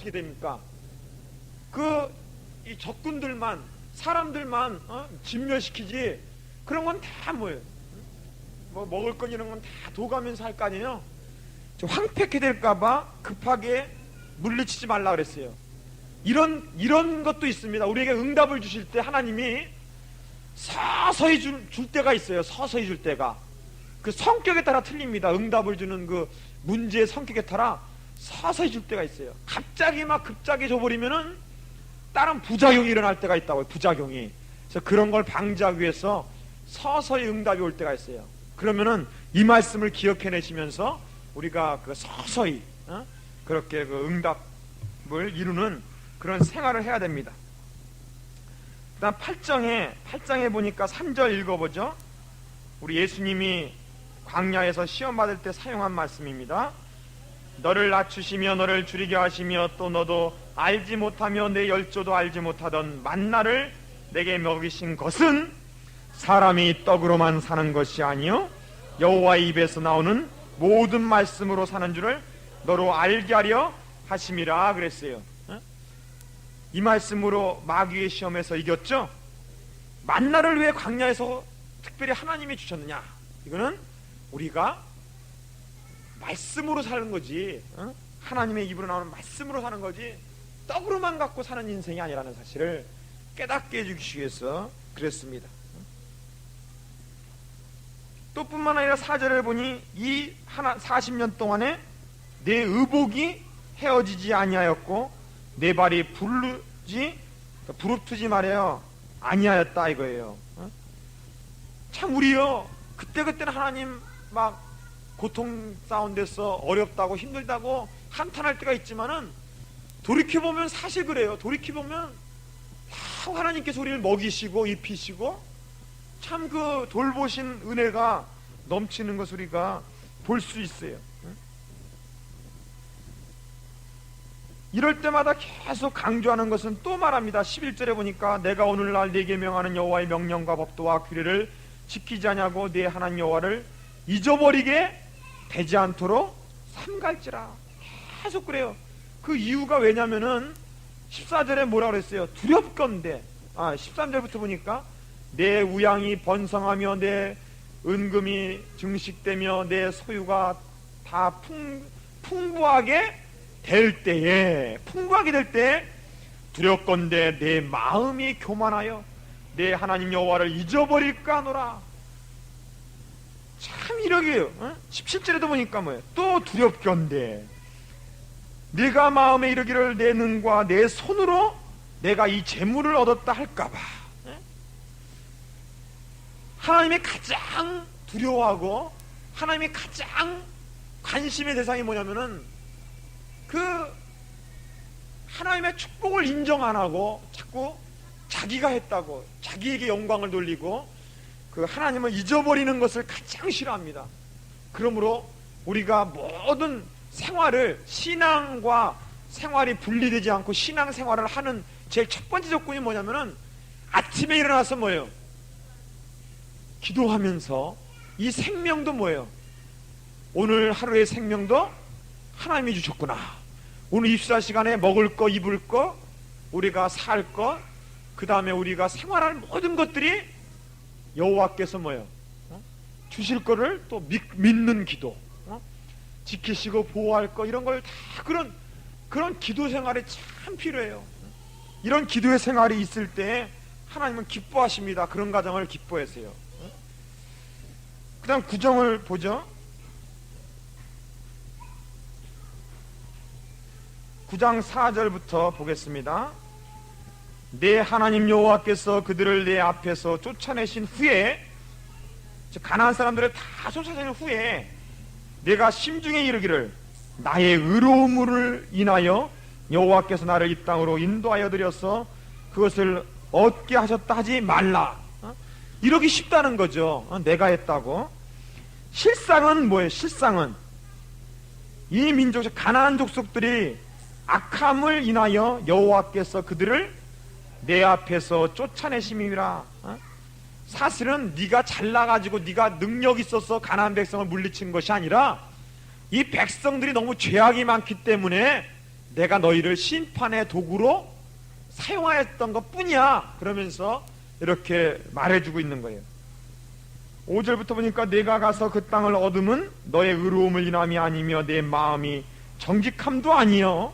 어떻게 됩니까? 이 적군들만, 사람들만 진멸시키지, 그런 건 다 뭐예요? 뭐 먹을 건 이런 건 다 도가면서 할 거 아니에요? 황폐케 될까봐 급하게 물리치지 말라 그랬어요. 이런 것도 있습니다. 우리에게 응답을 주실 때 하나님이 서서히 줄 때가 있어요. 서서히 줄 때가. 그 성격에 따라 틀립니다. 응답을 주는 그 문제의 성격에 따라 서서히 줄 때가 있어요. 갑자기 막 급작이 줘버리면은 다른 부작용이 일어날 때가 있다고요. 부작용이. 그래서 그런 걸 방지하기 위해서 서서히 응답이 올 때가 있어요. 그러면은 이 말씀을 기억해내시면서 우리가 그 서서히 그렇게 그 응답을 이루는 그런 생활을 해야 됩니다. 그 다음 8장에 보니까 3절 읽어보죠. 우리 예수님이 광야에서 시험받을 때 사용한 말씀입니다. 너를 낮추시며 너를 줄이게 하시며 또 너도 알지 못하며 내 열조도 알지 못하던 만나를 내게 먹이신 것은 사람이 떡으로만 사는 것이 아니요 여호와의 입에서 나오는 모든 말씀으로 사는 줄을 너로 알게 하려 하심이라 그랬어요. 이 말씀으로 마귀의 시험에서 이겼죠. 만나를 왜 광야에서 특별히 하나님이 주셨느냐? 이거는 우리가 말씀으로 사는 거지, 하나님의 입으로 나오는 말씀으로 사는 거지 떡으로만 갖고 사는 인생이 아니라는 사실을 깨닫게 해주기 위해서 그랬습니다. 또 뿐만 아니라 4절을 보니 이 40년 동안에 내 의복이 헤어지지 아니하였고 내 발이 부르트지 말이에요 아니하였다 이거예요. 참 우리요 그때는 하나님 막 고통 가운데서 어렵다고 힘들다고 한탄할 때가 있지만은 돌이켜보면 사실 그래요. 돌이켜보면 하나님께서 우리를 먹이시고 입히시고 참 그 돌보신 은혜가 넘치는 것을 우리가 볼 수 있어요. 이럴 때마다 계속 강조하는 것은 또 말합니다. 11절에 보니까 내가 오늘날 네게 명하는 여호와의 명령과 법도와 규례를 지키지 아니하고 네 하나님 여호와를 잊어버리게 되지 않도록 삼갈지라. 계속 그래요. 그 이유가 왜냐면은 14절에 뭐라 그랬어요? 두렵건대. 13절부터 보니까 내 우양이 번성하며 내 은금이 증식되며 내 소유가 다 풍부하게 될 때에 두렵건대 내 마음이 교만하여 내 하나님 여호와를 잊어버릴까 하노라. 참 이러게요. 17절에도 보니까 뭐예요? 또 두렵건대 네가 마음에 이르기를 내 눈과 내 손으로 내가 이 재물을 얻었다 할까봐. 하나님이 가장 두려워하고 하나님이 가장 관심의 대상이 뭐냐면은 그 하나님의 축복을 인정 안 하고 자꾸 자기가 했다고 자기에게 영광을 돌리고 그 하나님을 잊어버리는 것을 가장 싫어합니다. 그러므로 우리가 모든 생활을 신앙과 생활이 분리되지 않고 신앙생활을 하는 제일 첫 번째 조건이 뭐냐면은 아침에 일어나서 뭐예요? 기도하면서 이 생명도 뭐예요? 오늘 하루의 생명도 하나님이 주셨구나. 오늘 24시간에 먹을 거 입을 거 우리가 살 거 그 다음에 우리가 생활할 모든 것들이 여호와께서 뭐예요? 주실 거를 또 믿는 기도, 지키시고 보호할 거 이런 걸 다 그런 기도 생활이 참 필요해요. 이런 기도의 생활이 있을 때 하나님은 기뻐하십니다. 그런 가정을 기뻐하세요. 그 다음 구정을 보죠. 9장 4절부터 보겠습니다. 내 하나님 여호와께서 그들을 내 앞에서 쫓아내신 후에 가나안 사람들을 다 쫓아내신 후에 내가 심중에 이르기를 나의 의로움을 인하여 여호와께서 나를 이 땅으로 인도하여 드려서 그것을 얻게 하셨다 하지 말라. 이러기 쉽다는 거죠. 내가 했다고. 실상은 뭐예요? 실상은 이 민족 가나안 족속들이 악함을 인하여 여호와께서 그들을 내 앞에서 쫓아내심이라. 사실은 네가 잘나가지고 네가 능력 있어서 가나안 백성을 물리친 것이 아니라 이 백성들이 너무 죄악이 많기 때문에 내가 너희를 심판의 도구로 사용하였던 것 뿐이야. 그러면서 이렇게 말해주고 있는 거예요. 5절부터 보니까 내가 가서 그 땅을 얻으면 너의 의로움을 인함이 아니며 내 마음이 정직함도 아니요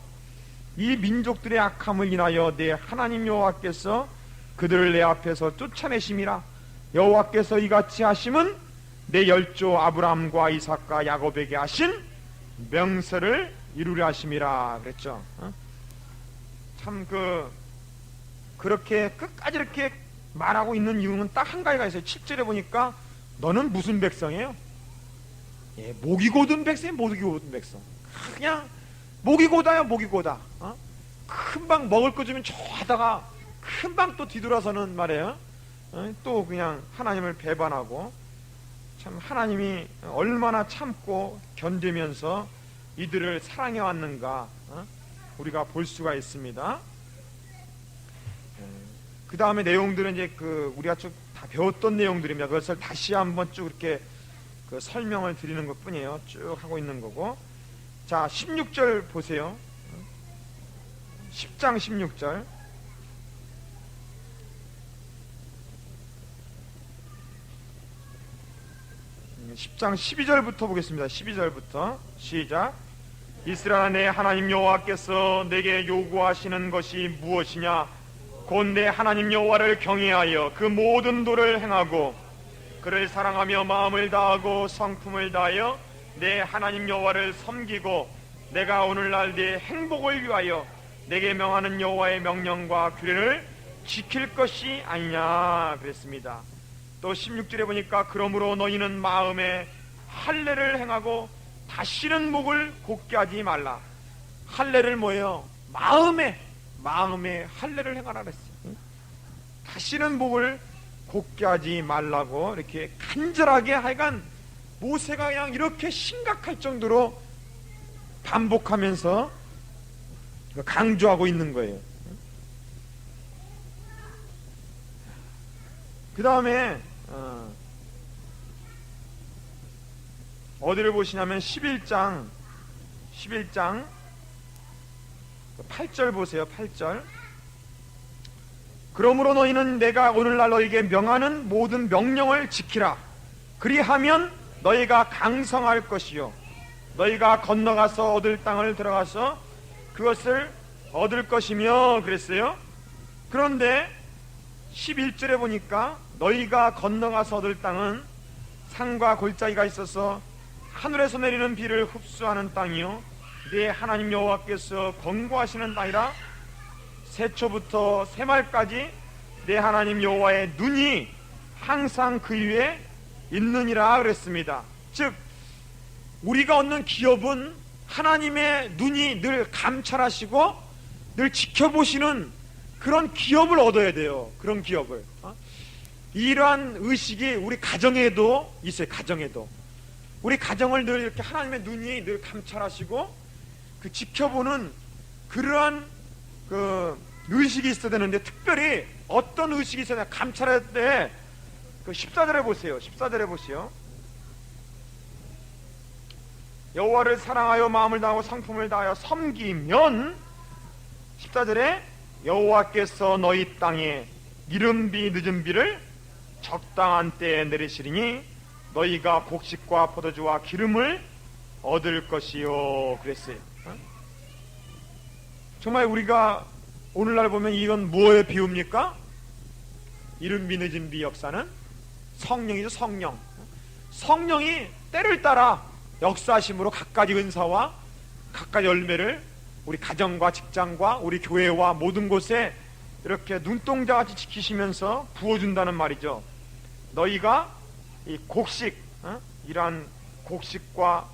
이 민족들의 악함을 인하여 내 하나님 여호와께서 그들을 내 앞에서 쫓아내심이라. 여호와께서 이같이 하심은 내 열조 아브라함과 이삭과 야곱에게 하신 명세를 이루려 하심이라 그랬죠. 참 그렇게 끝까지 이렇게 말하고 있는 이유는 딱 한 가지가 있어요. 7절에 보니까 너는 무슨 백성이에요? 예, 목이 고든 백성이에요. 목이 고든 백성. 그냥 목이 고다요. 목이 고다. 금방 먹을 거 주면 좋아하다가 금방 또 뒤돌아서는 말이에요. 또 그냥 하나님을 배반하고, 참 하나님이 얼마나 참고 견디면서 이들을 사랑해 왔는가 우리가 볼 수가 있습니다. 그 다음에 내용들은 이제 우리가 쭉 다 배웠던 내용들입니다. 그것을 다시 한번 쭉 이렇게 설명을 드리는 것 뿐이에요. 쭉 하고 있는 거고. 자, 16절 보세요. 10장 16절. 10장 12절부터 보겠습니다. 12절부터 시작. 이스라엘 내 하나님 여호와께서 내게 요구하시는 것이 무엇이냐? 곧 내 하나님 여호와를 경외하여 그 모든 도를 행하고 그를 사랑하며 마음을 다하고 성품을 다하여 내 하나님 여호와를 섬기고 내가 오늘날 내 행복을 위하여 내게 명하는 여호와의 명령과 규례를 지킬 것이 아니냐 그랬습니다. 또 16절에 보니까 그러므로 너희는 마음에 할례를 행하고 다시는 목을 곧게 하지 말라. 할례를 뭐예요? 마음에 할례를 행하라 그랬어요. 다시는 목을 곧게 하지 말라고 이렇게 간절하게 하여간 모세가 그냥 이렇게 심각할 정도로 반복하면서 강조하고 있는 거예요. 그 다음에 어디를 보시냐면 11장 8절 보세요. 8절. 그러므로 너희는 내가 오늘날 너희에게 명하는 모든 명령을 지키라. 그리하면 너희가 강성할 것이요 너희가 건너가서 얻을 땅을 들어가서 그것을 얻을 것이며 그랬어요. 그런데 11절에 보니까 너희가 건너가서 얻을 땅은 산과 골짜기가 있어서 하늘에서 내리는 비를 흡수하는 땅이요 네 하나님 여호와께서 권고하시는 땅이라. 새초부터 새말까지 내 하나님 여호와의 눈이 항상 그 위에 있느니라 그랬습니다. 즉 우리가 얻는 기업은 하나님의 눈이 늘 감찰하시고 늘 지켜보시는 그런 기업을 얻어야 돼요. 그런 기업을. 이러한 의식이 우리 가정에도 있어요. 가정에도 우리 가정을 늘 이렇게 하나님의 눈이 늘 감찰하시고 지켜보는 그러한 의식이 있어야 되는데, 특별히 어떤 의식이 있어야 되나 감찰할 때 14절에 보세요. 14절에 보세요. 여호와를 사랑하여 마음을 다하고 성품을 다하여 섬기면 14절에 여호와께서 너희 땅에 이른비 늦은 비를 적당한 때에 내리시리니 너희가 곡식과 포도주와 기름을 얻을 것이요 그랬어요. 정말 우리가 오늘날 보면 이건 무엇에 비웁니까? 이른비 늦은 비 역사는 성령이죠. 성령이 때를 따라 역사하심으로 갖가지 은사와 갖가지 열매를 우리 가정과 직장과 우리 교회와 모든 곳에 이렇게 눈동자같이 지키시면서 부어준다는 말이죠. 너희가 이 곡식, 이러한 곡식과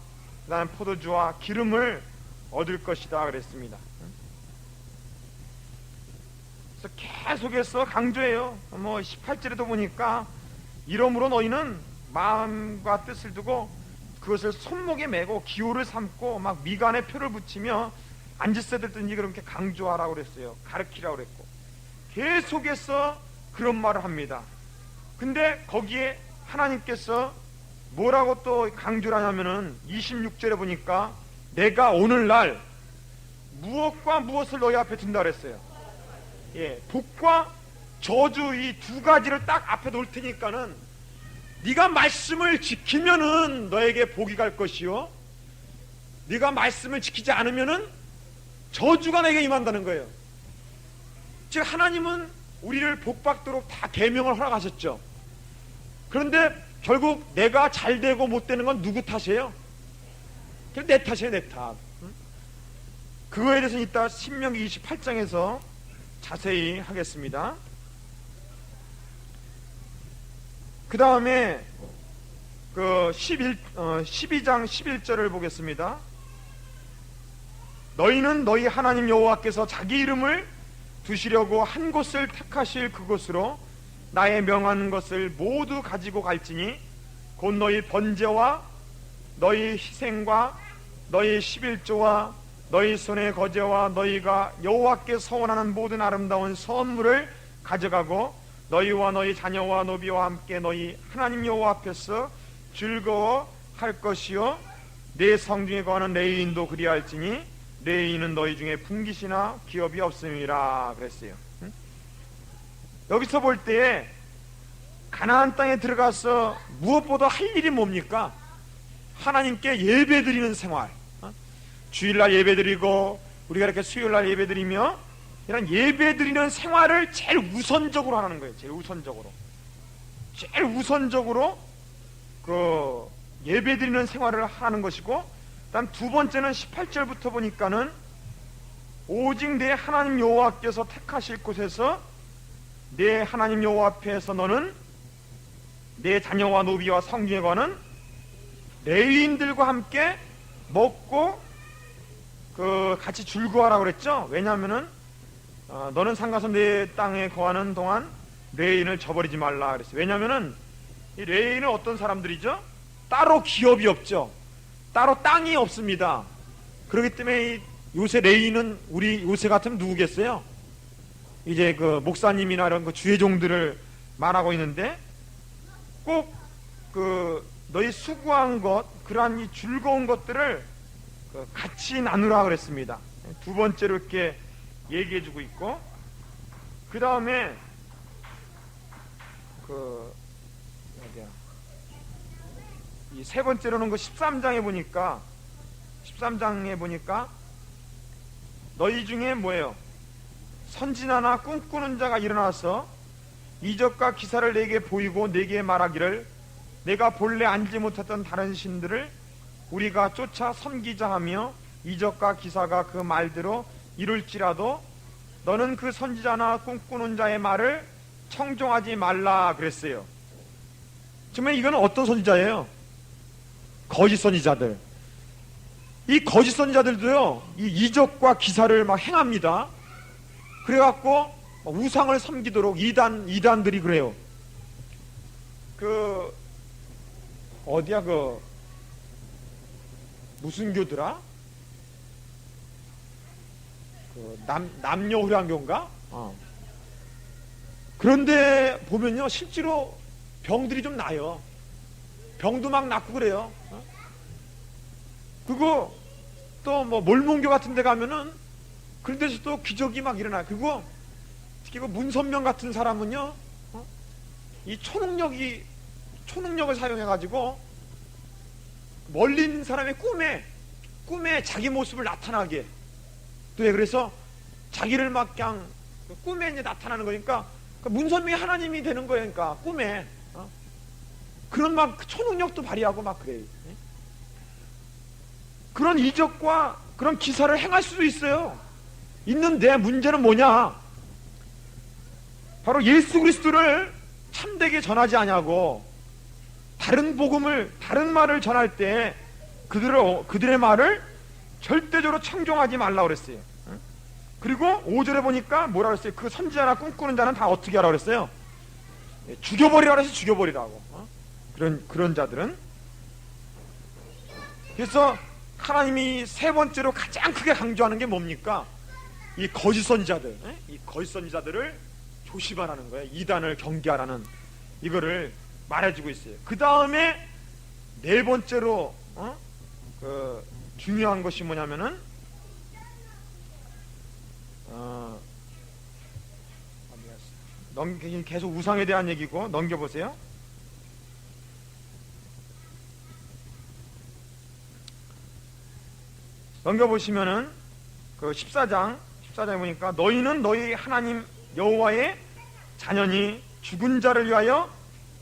그다음 포도주와 기름을 얻을 것이다 그랬습니다. 그래서 계속해서 강조해요. 18절에도 보니까 이러므로 너희는 마음과 뜻을 두고 그것을 손목에 메고 기호를 삼고 막 미간에 표를 붙이며 앉으셔야 되든지 그렇게 강조하라고 그랬어요. 가르치라고 그랬고 계속해서 그런 말을 합니다. 근데 거기에 하나님께서 뭐라고 또 강조를 하냐면은 26절에 보니까 내가 오늘날 무엇과 무엇을 너희 앞에 둔다 그랬어요? 예, 복과 저주 이 두 가지를 딱 앞에 놓을 테니까는 네가 말씀을 지키면은 너에게 복이 갈 것이요, 네가 말씀을 지키지 않으면은 저주가 내게 임한다는 거예요. 즉 하나님은 우리를 복받도록 다 계명을 허락하셨죠. 그런데 결국 내가 잘 되고 못 되는 건 누구 탓이에요? 내 탓이에요, 내 탓. 그거에 대해서는 이따 신명기 28장에서 자세히 하겠습니다. 그 다음에 그 12장 11절을 보겠습니다. 너희는 너희 하나님 여호와께서 자기 이름을 두시려고 한 곳을 택하실 그곳으로 나의 명하는 것을 모두 가지고 갈지니 곧 너희 번제와 너희 희생과 너희 11조와 너희 손의 거제와 너희가 여호와께 서원하는 모든 아름다운 선물을 가져가고 너희와 너희 자녀와 노비와 함께 너희 하나님 여호와 앞에서 즐거워할 것이요 내 성중에 거하는 레위인도 그리할지니 레위인은 너희 중에 분깃이나 기업이 없음이라 그랬어요. 여기서 볼 때에 가나안 땅에 들어가서 무엇보다 할 일이 뭡니까? 하나님께 예배드리는 생활. 주일날 예배드리고 우리가 이렇게 수요일날 예배드리며 이런 예배드리는 생활을 제일 우선적으로 하는 거예요. 제일 우선적으로 그 예배드리는 생활을 하는 것이고, 다음 두 번째는 18절부터 보니까는 오직 내 하나님 여호와께서 택하실 곳에서 내 하나님 여호와 앞에서 너는 내 자녀와 노비와 성중에 거하는 레위인들과 함께 먹고 그 같이 즐거워하라고 그랬죠. 왜냐하면은 너는 상가서 내 땅에 거하는 동안 레위인을 저버리지 말라 그랬어요. 왜냐하면은 이 레위인은 어떤 사람들이죠? 따로 기업이 없죠. 따로 땅이 없습니다. 그렇기 때문에 요새 레위인은 우리 요새 같으면 누구겠어요? 이제 그 목사님이나 이런 그 주의종들을 말하고 있는데, 꼭 그 너희 수고한 것, 그러한 이 즐거운 것들을 같이 나누라 그랬습니다. 두 번째로 이렇게 얘기해주고 있고, 그 다음에 이 세 번째로는 그 13장에 보니까 너희 중에 뭐예요? 선지자나 꿈꾸는 자가 일어나서 이적과 기사를 내게 보이고 내게 말하기를 내가 본래 알지 못했던 다른 신들을 우리가 쫓아 섬기자 하며 이적과 기사가 그 말대로 이룰지라도 너는 그 선지자나 꿈꾸는 자의 말을 청종하지 말라 그랬어요. 정말 이건 어떤 선지자예요? 거짓 선지자들. 이 거짓 선지자들도요, 이 이적과 기사를 막 행합니다. 그래갖고 우상을 섬기도록 이단들이 그래요. 어디야 무슨 교더라? 남녀후량교인가? 그런데 보면요, 실제로 병들이 좀 나요. 병도 막 낫고 그래요. 그리고 또 뭐 몰몬교 같은 데 가면은 그런 데서도 기적이 막 일어나요. 그리고 특히 그 문선명 같은 사람은요, 이 초능력을 사용해가지고 멀리 있는 사람의 꿈에 자기 모습을 나타나게. 또 그래서 자기를 막 그냥 꿈에 이제 나타나는 거니까 문선명이 하나님이 되는 거예요. 그러니까 꿈에 그런 막 초능력도 발휘하고 막 그래요. 그런 이적과 그런 기사를 행할 수도 있어요. 있는데 문제는 뭐냐? 바로 예수 그리스도를 참되게 전하지 않냐고. 다른 말을 전할 때 그들의 말을 절대적으로 청종하지 말라고 그랬어요. 그리고 5절에 보니까 뭐라 그랬어요? 그 선지자나 꿈꾸는 자는 다 어떻게 하라고 그랬어요? 죽여버리라고 해서 죽여버리라고. 그런 자들은. 그래서 하나님이 세 번째로 가장 크게 강조하는 게 뭡니까? 이 거짓 선지자들을 조심하라는 거예요. 이단을 경계하라는, 이거를 말해주고 있어요. 그 다음에 네 번째로 중요한 것이 뭐냐면은 계속 우상에 대한 얘기고 넘겨보세요. 넘겨보시면은 그 14장에 보니까 너희는 너희 하나님 여호와의 자녀니 죽은 자를 위하여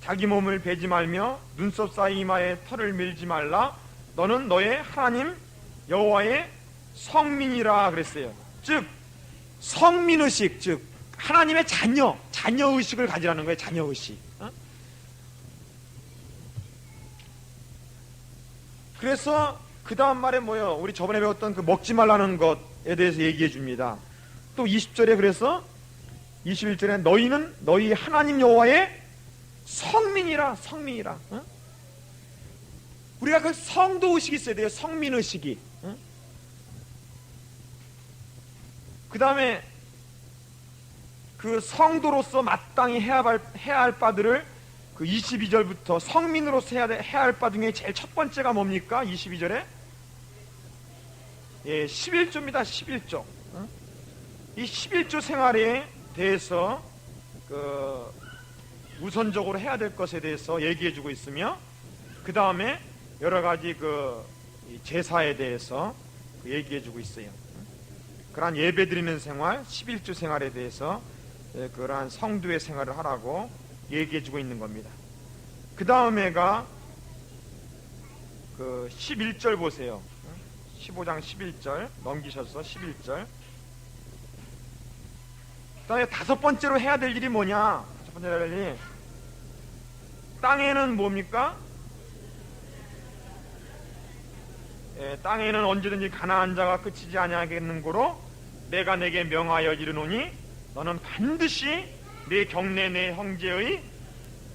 자기 몸을 베지 말며 눈썹 사이 이마에 털을 밀지 말라. 너는 너의 하나님 여호와의 성민이라 그랬어요. 즉 성민의식, 즉 하나님의 자녀의식을 가지라는 거예요. 자녀의식. 그래서 그 다음 말에 뭐요? 우리 저번에 배웠던 그 먹지 말라는 것에 대해서 얘기해 줍니다. 또 20절에 그래서 21절에 너희는 너희 하나님 여호와의 성민이라. 우리가 그 성도의식이 있어야 돼요. 성민의식이. 그 다음에 그 성도로서 마땅히 해야 할 바들을 그 22절부터 성민으로서 해야 할 바 중에 제일 첫 번째가 뭡니까? 22절에 11조입니다. 11조. 이 11조 생활에 대해서 그 우선적으로 해야 될 것에 대해서 얘기해 주고 있으며, 그 다음에 여러 가지 그 제사에 대해서 얘기해 주고 있어요. 그러한 예배 드리는 생활, 11조 생활에 대해서 그러한 성도의 생활을 하라고 얘기해 주고 있는 겁니다. 그 다음에가 그 11절 보세요. 15장 11절 넘기셔서 11절. 그 다음에 다섯 번째로 해야 될 일이 뭐냐? 첫 번째 할 일이 땅에는 뭡니까? 땅에는 언제든지 가난한 자가 그치지 아니하겠는 고로 내가 내게 명하여 이르노니 너는 반드시 내 경내 내 형제의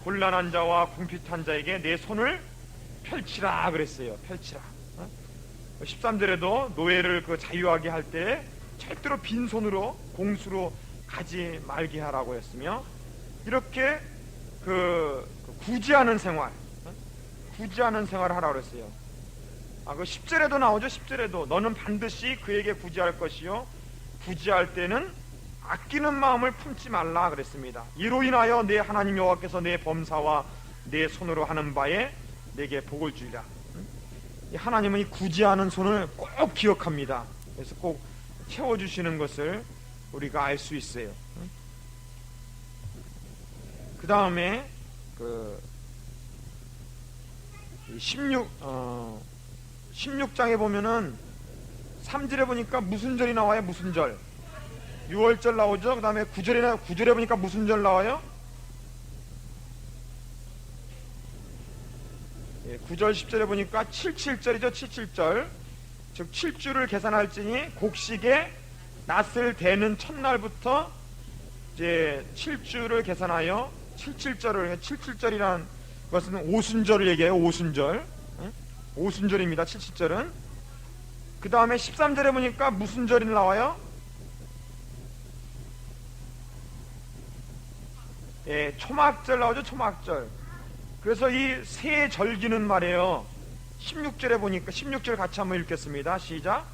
곤란한 자와 궁핍한 자에게 내 손을 펼치라 그랬어요. 펼치라. 13절에도 노예를 그 자유하게 할 때 절대로 빈손으로 공수로 가지 말게 하라고 했으며, 이렇게 그 구제하는 생활, 구제하는 생활을 하라고 그랬어요. 그 10절에도 나오죠. 10절에도 너는 반드시 그에게 구제할 것이요 구제할 때는 아끼는 마음을 품지 말라 그랬습니다. 이로 인하여 내 하나님 여호와께서 내 범사와 내 손으로 하는 바에 내게 복을 주리라. 하나님은 이 구제하는 손을 꼭 기억합니다. 그래서 꼭 채워주시는 것을 우리가 알 수 있어요. 그 다음에 그 16장에 보면은 3절에 보니까 무슨 절이 나와요? 무슨 절? 6월절 나오죠. 그 다음에 9절에 보니까 무슨 절 나와요? 9절 10절에 보니까 77절이죠. 77절. 즉 7주를 계산할지니 곡식에 낫을 대는 첫날부터 이제 7주를 계산하여 77절이라는 것은 오순절을 얘기해요. 오순절. 오순절입니다. 77절은. 그 다음에 13절에 보니까 무슨 절이 나와요? 초막절 나오죠. 초막절. 그래서 이 새 절기는 말이에요. 16절에 보니까 16절 같이 한번 읽겠습니다. 시작.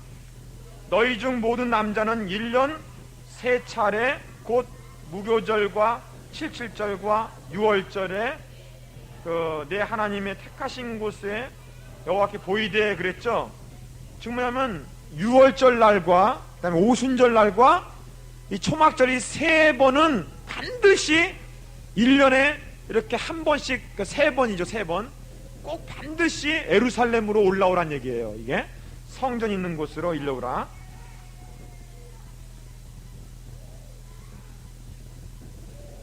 너희 중 모든 남자는 1년 세 차례 곧 무교절과 77절과 6월절에 그 내 하나님의 택하신 곳에 여호와께 보이되 그랬죠. 지금 뭐냐면 6월절 날과 그다음에 오순절 날과 이 초막절이 세 번은 반드시 1년에 이렇게 한 번씩, 그러니까 세 번이죠. 세 번 꼭 반드시 예루살렘으로 올라오란 얘기예요. 이게 성전 있는 곳으로 일러오라.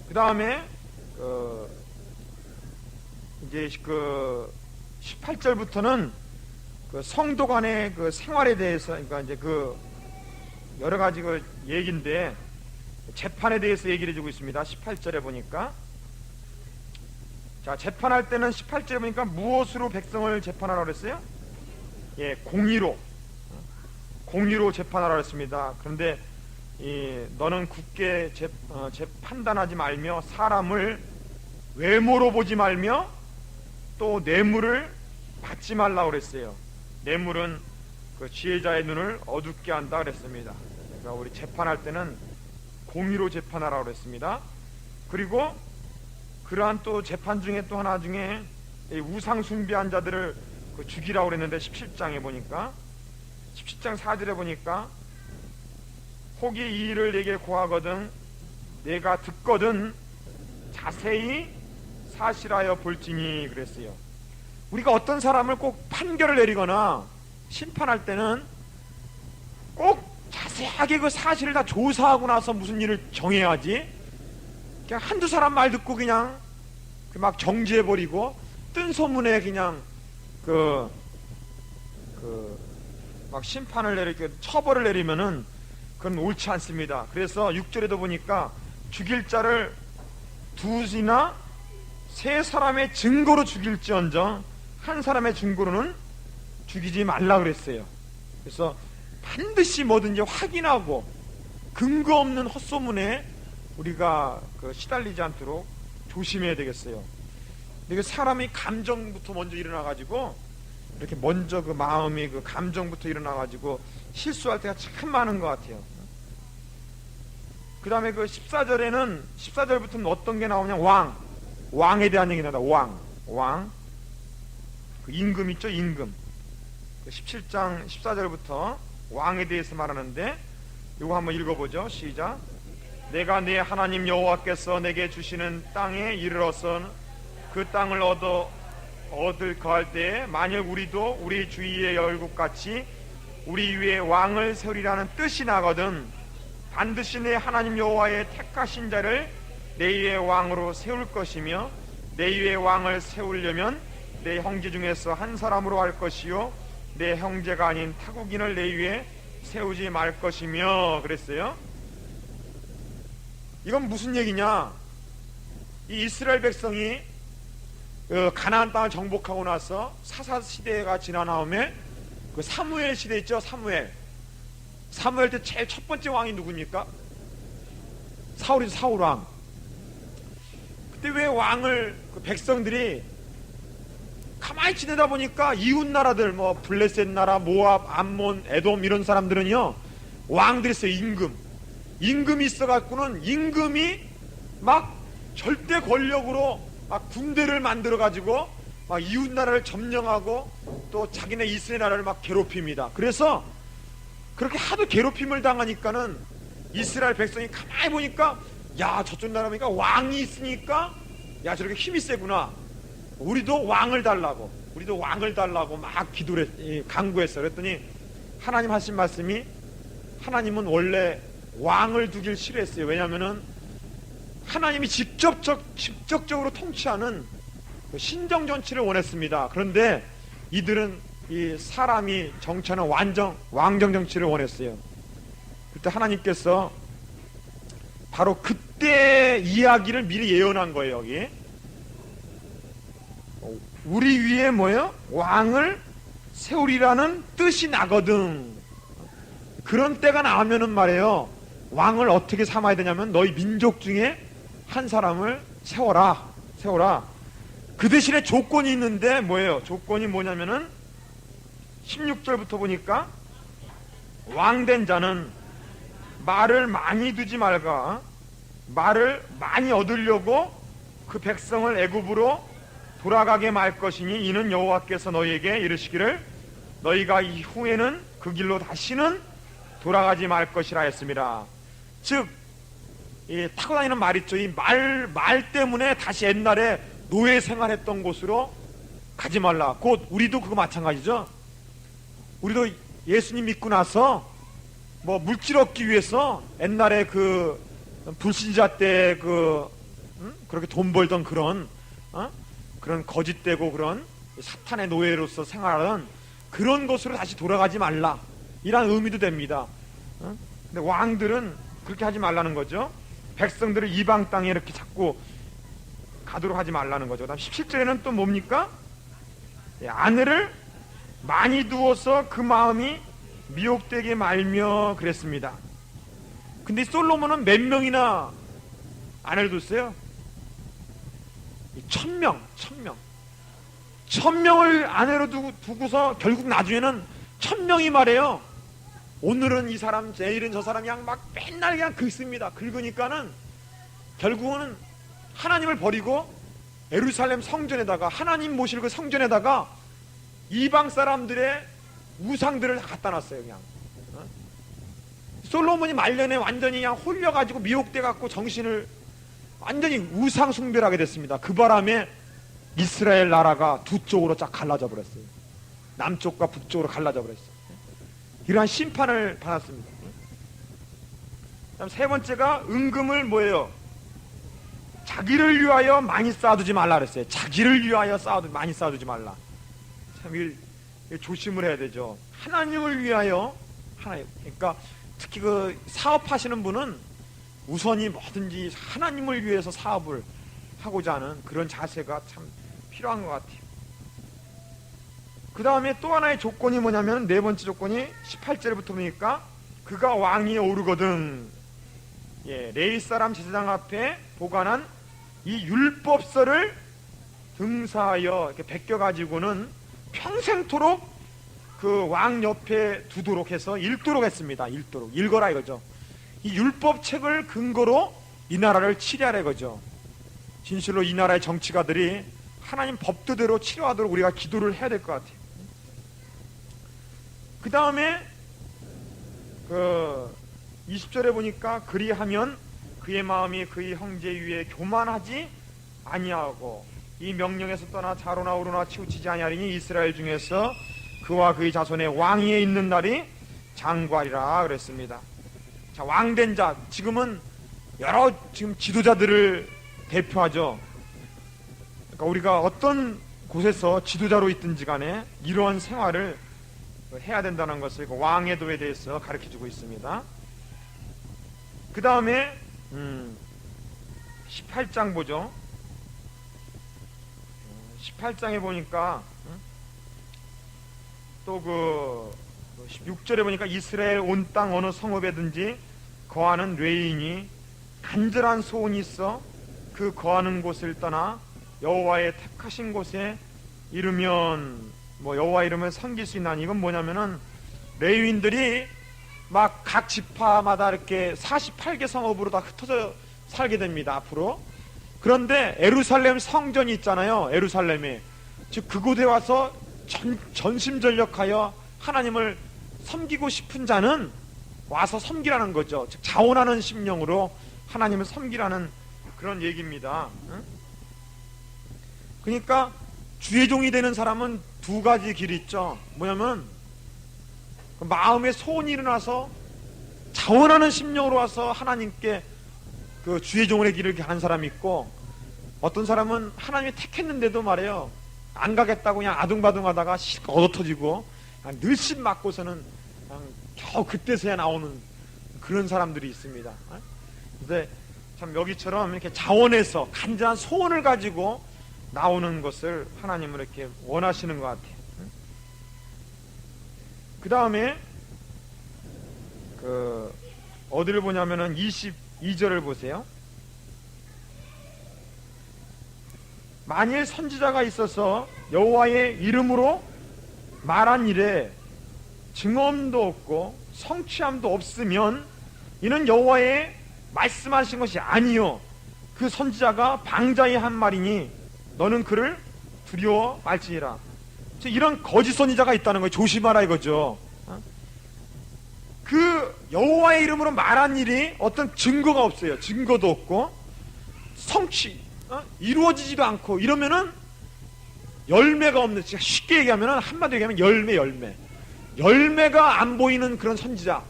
그 다음에 이제 그 18절부터는 그 성도 간의 그 생활에 대해서, 그러니까 이제 그 여러 가지 그 얘기인데 재판에 대해서 얘기를 해주고 있습니다. 18절에 보니까, 자, 재판할 때는 18절에 보니까 무엇으로 백성을 재판하라고 그랬어요? 공의로 재판하라고 했습니다. 그런데 너는 굳게 판단하지 말며 사람을 외모로 보지 말며 또 뇌물을 받지 말라고 그랬어요. 뇌물은 그 지혜자의 눈을 어둡게 한다 그랬습니다. 그러니까 우리 재판할 때는 공의로 재판하라고 그랬습니다. 그리고 그러한 또 재판 중에 또 하나 중에 우상 숭배한 자들을 죽이라고 그랬는데 17장에 보니까 17장 4절에 보니까 혹이 이 일을 내게 고하거든 내가 듣거든 자세히 사실하여 볼지니 그랬어요. 우리가 어떤 사람을 꼭 판결을 내리거나 심판할 때는 꼭 자세하게 그 사실을 다 조사하고 나서 무슨 일을 정해야지, 그냥 한두 사람 말 듣고 그냥 막 정지해버리고 뜬 소문에 그냥 막 심판을 내리게 처벌을 내리면은 그건 옳지 않습니다. 그래서 6절에도 보니까 죽일 자를 두이나 세 사람의 증거로 죽일지언정 한 사람의 증거로는 죽이지 말라 그랬어요. 그래서 반드시 뭐든지 확인하고 근거 없는 헛소문에 우리가 시달리지 않도록 조심해야 되겠어요. 근데 사람이 감정부터 먼저 일어나가지고 이렇게 먼저 그 마음이 그 감정부터 일어나가지고 실수할 때가 참 많은 것 같아요. 그 다음에 그 14절부터는 어떤 게 나오냐, 왕에 대한 얘기 나온다. 왕. 그 임금 있죠, 임금. 17장 14절부터 왕에 대해서 말하는데, 이거 한번 읽어보죠. 시작. 내가 내 하나님 여호와께서 내게 주시는 땅에 이르러서 그 땅을 얻을 거할 때에 만일 우리도 우리 주위의 열국같이 우리 위에 왕을 세우리라는 뜻이 나거든 반드시 내 하나님 여호와의 택하신 자를 내 위에 왕으로 세울 것이며 내 위에 왕을 세우려면 내 형제 중에서 한 사람으로 할 것이요 내 형제가 아닌 타국인을 내 위에 세우지 말 것이며 그랬어요. 이건 무슨 얘기냐? 이 이스라엘 백성이 가나안 땅을 정복하고 나서 사사 시대가 지난 다음에 그 사무엘 시대 있죠. 사무엘 때 제일 첫 번째 왕이 누굽니까? 사울이죠. 사울 왕. 그때 왜 왕을 그 백성들이 가만히 지내다 보니까 이웃 나라들 뭐 블레셋 나라, 모압, 암몬, 에돔 이런 사람들은요 왕들이 있어요. 임금이 있어갖고는 임금이 막 절대 권력으로 막 군대를 만들어 가지고 막 이웃 나라를 점령하고 또 자기네 이스라엘 나라를 막 괴롭힙니다. 그래서 그렇게 하도 괴롭힘을 당하니까는 이스라엘 백성이 가만히 보니까 야 저쪽 나라 보니까 왕이 있으니까 야 저렇게 힘이 세구나. 우리도 왕을 달라고 막 기도를 간구했어요. 그랬더니 하나님 하신 말씀이 하나님은 원래 왕을 두길 싫어했어요. 왜냐하면은 하나님이 직접적으로 통치하는 신정 정치를 원했습니다. 그런데 이들은 이 사람이 정치하는 왕정 정치를 원했어요. 그때 하나님께서 바로 그때 이야기를 미리 예언한 거예요. 여기 우리 위에 뭐예요? 왕을 세우리라는 뜻이 나거든. 그런 때가 나오면은 말이에요. 왕을 어떻게 삼아야 되냐면 너희 민족 중에 한 사람을 세워라. 그 대신에 조건이 있는데 뭐예요? 조건이 뭐냐면은 16절부터 보니까 왕된 자는 말을 많이 두지 말가 말을 많이 얻으려고 그 백성을 애굽으로 돌아가게 말 것이니 이는 여호와께서 너희에게 이르시기를 너희가 이후에는 그 길로 다시는 돌아가지 말 것이라 했습니다. 즉 이 타고 다니는 말 있죠. 이 말 때문에 다시 옛날에 노예 생활했던 곳으로 가지 말라. 곧 우리도 그거 마찬가지죠. 우리도 예수님 믿고 나서 뭐 물질 얻기 위해서 옛날에 그 불신자 때 그렇게 돈 벌던 그런 거짓되고 그런 사탄의 노예로서 생활하던 그런 곳으로 다시 돌아가지 말라. 이란 의미도 됩니다. 근데 왕들은 그렇게 하지 말라는 거죠. 백성들을 이방 땅에 이렇게 자꾸 가도록 하지 말라는 거죠. 그다음 17절에는 또 뭡니까? 아내를 많이 두어서 그 마음이 미혹되게 말며 그랬습니다. 근데 솔로몬은 몇 명이나 아내를 뒀어요? 1000명을 아내로 두고서 결국 나중에는 1000명이 말해요. 오늘은 이 사람, 내일은 저 사람, 그냥 막 맨날 그냥 긁습니다. 긁으니까는 결국은 하나님을 버리고 예루살렘 성전에다가, 하나님 모실 그 성전에다가 이방 사람들의 우상들을 다 갖다 놨어요. 그냥 솔로몬이 말년에 완전히 그냥 홀려가지고 미혹돼갖고 정신을 완전히 우상 숭배를 하게 됐습니다. 그 바람에 이스라엘 나라가 두 쪽으로 쫙 갈라져 버렸어요. 남쪽과 북쪽으로 갈라져 버렸어요. 이러한 심판을 받았습니다. 다음 세 번째가 은금을 뭐예요? 자기를 위하여 많이 쌓아두지 말라 그랬어요. 자기를 위하여 많이 쌓아두지 말라. 참 이걸 조심을 해야 되죠. 하나님을 위하여, 그러니까 특히 그 사업하시는 분은 우선이 뭐든지 하나님을 위해서 사업을 하고자 하는 그런 자세가 참 필요한 것 같아요. 그 다음에 또 하나의 조건이 뭐냐면, 네 번째 조건이 18절부터 보니까 그가 왕위에 오르거든, 레위 사람 제사장 앞에 보관한 이 율법서를 등사하여 이렇게 베껴가지고는 평생토록 그 왕 옆에 두도록 해서 읽도록 했습니다. 읽어라 이거죠. 이 율법책을 근거로 이 나라를 치료하라 이거죠. 진실로 이 나라의 정치가들이 하나님 법도대로 치료하도록 우리가 기도를 해야 될 것 같아요. 그 다음에 그 20절에 보니까 그리하면 그의 마음이 그의 형제 위에 교만하지 아니하고 이 명령에서 떠나 좌로나 우로나 치우치지 아니하리니 이스라엘 중에서 그와 그의 자손의 왕위에 있는 날이 장구하리라 그랬습니다. 자, 왕된 자, 지금은 여러 지금 지도자들을 대표하죠. 그러니까 우리가 어떤 곳에서 지도자로 있든지 간에 이러한 생활을 해야 된다는 것을 그 왕의 도에 대해서 가르쳐주고 있습니다. 그 다음에 18장 보죠. 18장에 보니까 또 그 16절에 보니까 이스라엘 온 땅 어느 성읍에든지 거하는 레인이 간절한 소원이 있어 그 거하는 곳을 떠나 여호와의 택하신 곳에 이르면, 뭐 여호와 이름을 섬길 수 있나니, 이건 뭐냐면은 레위인들이 막 각 지파마다 이렇게 48개 성읍으로 다 흩어져 살게 됩니다. 앞으로. 그런데 예루살렘 성전이 있잖아요. 예루살렘에, 즉 그곳에 와서 전심전력하여 하나님을 섬기고 싶은 자는 와서 섬기라는 거죠. 즉 자원하는 심령으로 하나님을 섬기라는 그런 얘기입니다. 그러니까 주의 종이 되는 사람은 두 가지 길이 있죠. 뭐냐면 마음에 소원이 일어나서 자원하는 심령으로 와서 하나님께 그 주의 종의 길을 가는 사람이 있고, 어떤 사람은 하나님이 택했는데도 말이에요, 안 가겠다고 그냥 아둥바둥하다가 얻어터지고 늘씬 맞고서는 그냥 겨우 그때서야 나오는 그런 사람들이 있습니다. 근데 참 여기처럼 이렇게 자원해서 간절한 소원을 가지고 나오는 것을 하나님은 이렇게 원하시는 것 같아요. 그 다음에 어디를 보냐면은 22절을 보세요. 만일 선지자가 있어서 여호와의 이름으로 말한 일에 증언도 없고 성취함도 없으면 이는 여호와의 말씀하신 것이 아니요 그 선지자가 방자의 한 말이니 너는 그를 두려워 말지니라. 이런 거짓 선지자가 있다는 거예요. 조심하라 이거죠. 그 여호와의 이름으로 말한 일이 어떤 증거가 없어요. 증거도 없고 이루어지지도 않고 이러면은 열매가 없는, 쉽게 얘기하면 한마디로 얘기하면 열매가 안 보이는 그런 선지자,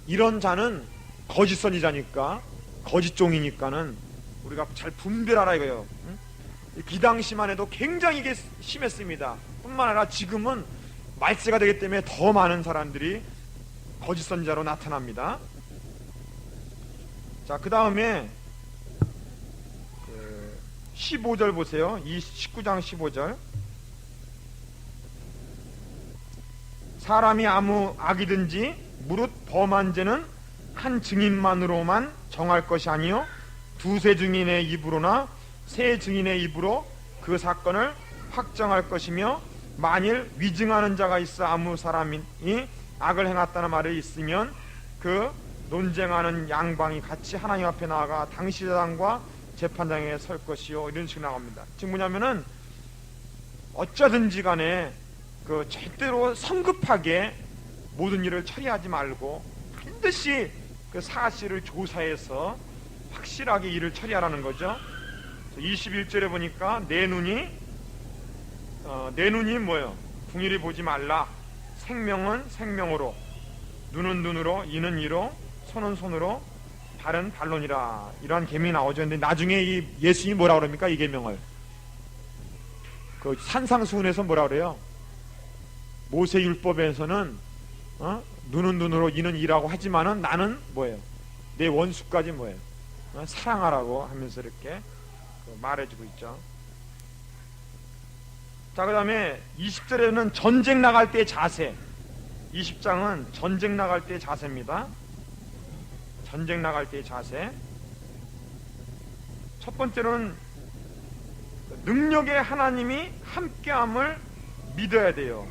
이런 자는 거짓 선지자니까, 거짓 종이니까는 우리가 잘 분별하라 이거예요. 이 당시만 해도 굉장히 이게 심했습니다. 뿐만 아니라 지금은 말세가 되기 때문에 더 많은 사람들이 거짓 선지자로 나타납니다. 자, 그 다음에 15절 보세요. 19장 15절. 사람이 아무 악이든지 무릇 범한 죄는 한 증인만으로만 정할 것이 아니요 두세 증인의 입으로나 세 증인의 입으로 그 사건을 확정할 것이며, 만일 위증하는 자가 있어 아무 사람이 악을 행했다는 말이 있으면 그 논쟁하는 양방이 같이 하나님 앞에 나아가 당시장과 재판장에 설 것이요, 이런 식으로 나갑니다. 지금 뭐냐면은 어쩌든지 간에 그 절대로 성급하게 모든 일을 처리하지 말고 반드시 그 사실을 조사해서 확실하게 일을 처리하라는 거죠. 21절에 보니까 내 눈이 뭐예요? 궁일이 보지 말라. 생명은 생명으로, 눈은 눈으로, 이는 이로, 손은 손으로, 발은 발론이라. 이러한 계명이 나오죠. 근데 나중에 이 예수님이 뭐라 그럽니까? 이 계명을 그 산상수훈에서 뭐라 그래요? 모세 율법에서는 눈은 눈으로, 이는 이라고 하지만은 나는 뭐예요? 내 원수까지 뭐예요? 사랑하라고 하면서 이렇게 말해주고 있죠. 자, 그 다음에 20절에는 전쟁 나갈 때의 자세. 20장은 전쟁 나갈 때의 자세입니다. 전쟁 나갈 때의 자세. 첫 번째로는 능력의 하나님이 함께함을 믿어야 돼요.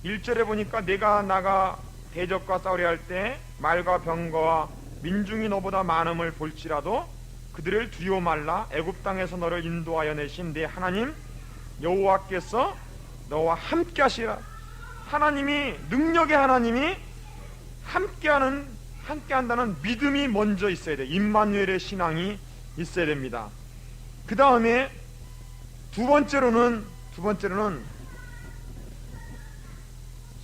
1절에 보니까 내가 나가 대적과 싸우려 할 때 말과 병거와 민중이 너보다 많음을 볼지라도 그들을 두려워 말라. 애굽 땅에서 너를 인도하여 내신 네 하나님 여호와께서 너와 함께 하시라. 하나님이, 능력의 하나님이 함께한다는 믿음이 먼저 있어야 돼. 임마누엘의 신앙이 있어야 됩니다. 그 다음에 두 번째로는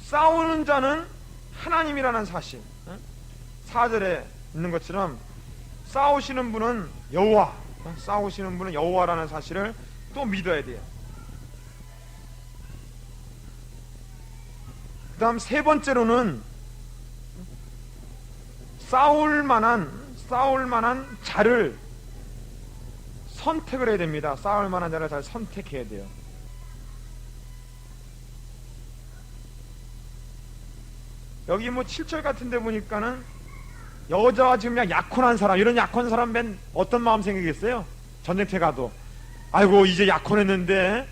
싸우는 자는 하나님이라는 사실. 4절에 있는 것처럼 싸우시는 분은 여호와, 싸우시는 분은 여호와라는 사실을 또 믿어야 돼요. 그 다음 세 번째로는 싸울 만한 자를 선택을 해야 됩니다. 싸울 만한 자를 잘 선택해야 돼요. 여기 뭐 7절 같은 데 보니까는 여자와 지금 그냥 약혼한 사람, 이런 약혼한 사람 맨 어떤 마음 생기겠어요? 전쟁터에 가도 아이고 이제 약혼했는데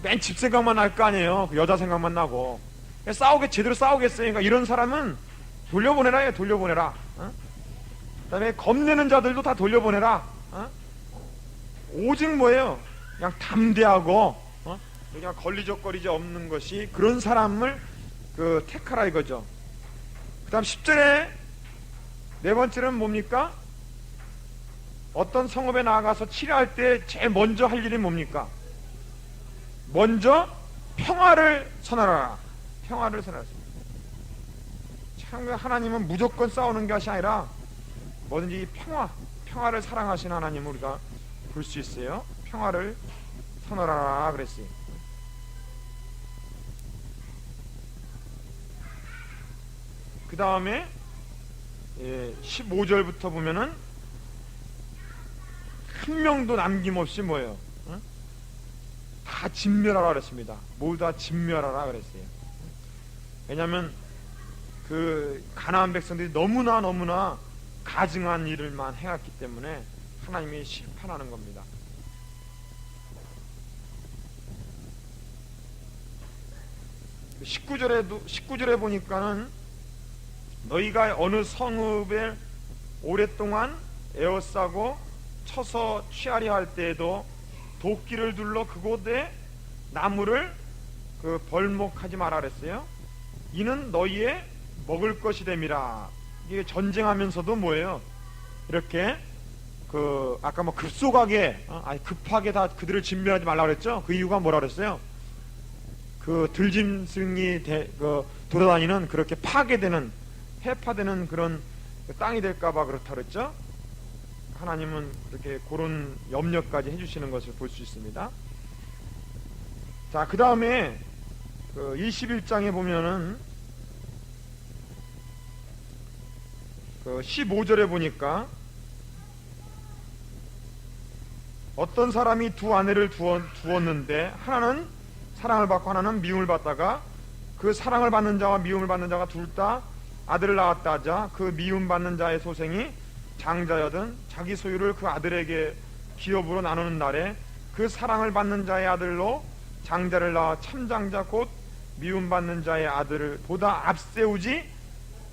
맨 집 생각만 날 거 아니에요. 그 여자 생각만 나고 제대로 싸우겠어요. 그러니까 이런 사람은 돌려보내라. 돌려보내라. 그 다음에 겁내는 자들도 다 돌려보내라. 오직 뭐예요? 그냥 담대하고 그냥 걸리적거리지 없는 것이, 그런 사람을 택하라 이거죠. 그 다음 10절에 네 번째는 뭡니까? 어떤 성읍에 나아가서 치료할 때 제일 먼저 할 일이 뭡니까? 먼저 평화를 선언하라. 평화를 선언했습니다. 참, 하나님은 무조건 싸우는 것이 아니라 뭐든지 평화를 사랑하시는 하나님을 우리가 볼 수 있어요. 평화를 선언하라 그랬어요. 그 다음에 15절부터 보면은 한 명도 남김없이 뭐예요? 다 진멸하라 그랬습니다. 모두 다 진멸하라 그랬어요. 왜냐하면 그 가나안 백성들이 너무나 가증한 일을만 행했기 때문에 하나님이 심판하는 겁니다. 그 19절에 보니까는 너희가 어느 성읍에 오랫동안 에워싸고 쳐서 취하려 할 때에도 도끼를 둘러 그곳에 나무를 벌목하지 마라 그랬어요. 이는 너희의 먹을 것이 됨이라. 이게 전쟁하면서도 뭐예요? 이렇게 아까 뭐 급속하게 급하게 다 그들을 진멸하지 말라 그랬죠. 그 이유가 뭐라 그랬어요? 그 들짐승이 돌아다니는, 그렇게 파괴되는, 해파되는 그런 땅이 될까봐 그렇다 그랬죠. 하나님은 그렇게 그런 염려까지 해주시는 것을 볼 수 있습니다. 자, 그 다음에 21장에 보면은 15절에 보니까 어떤 사람이 두 아내를 두었는데 하나는 사랑을 받고 하나는 미움을 받다가 그 사랑을 받는 자와 미움을 받는 자가 둘 다 아들을 낳았다 하자 그 미움받는 자의 소생이 장자여든 자기 소유를 그 아들에게 기업으로 나누는 날에 그 사랑을 받는 자의 아들로 장자를 낳아 참장자 곧 미움받는 자의 아들을 보다 앞세우지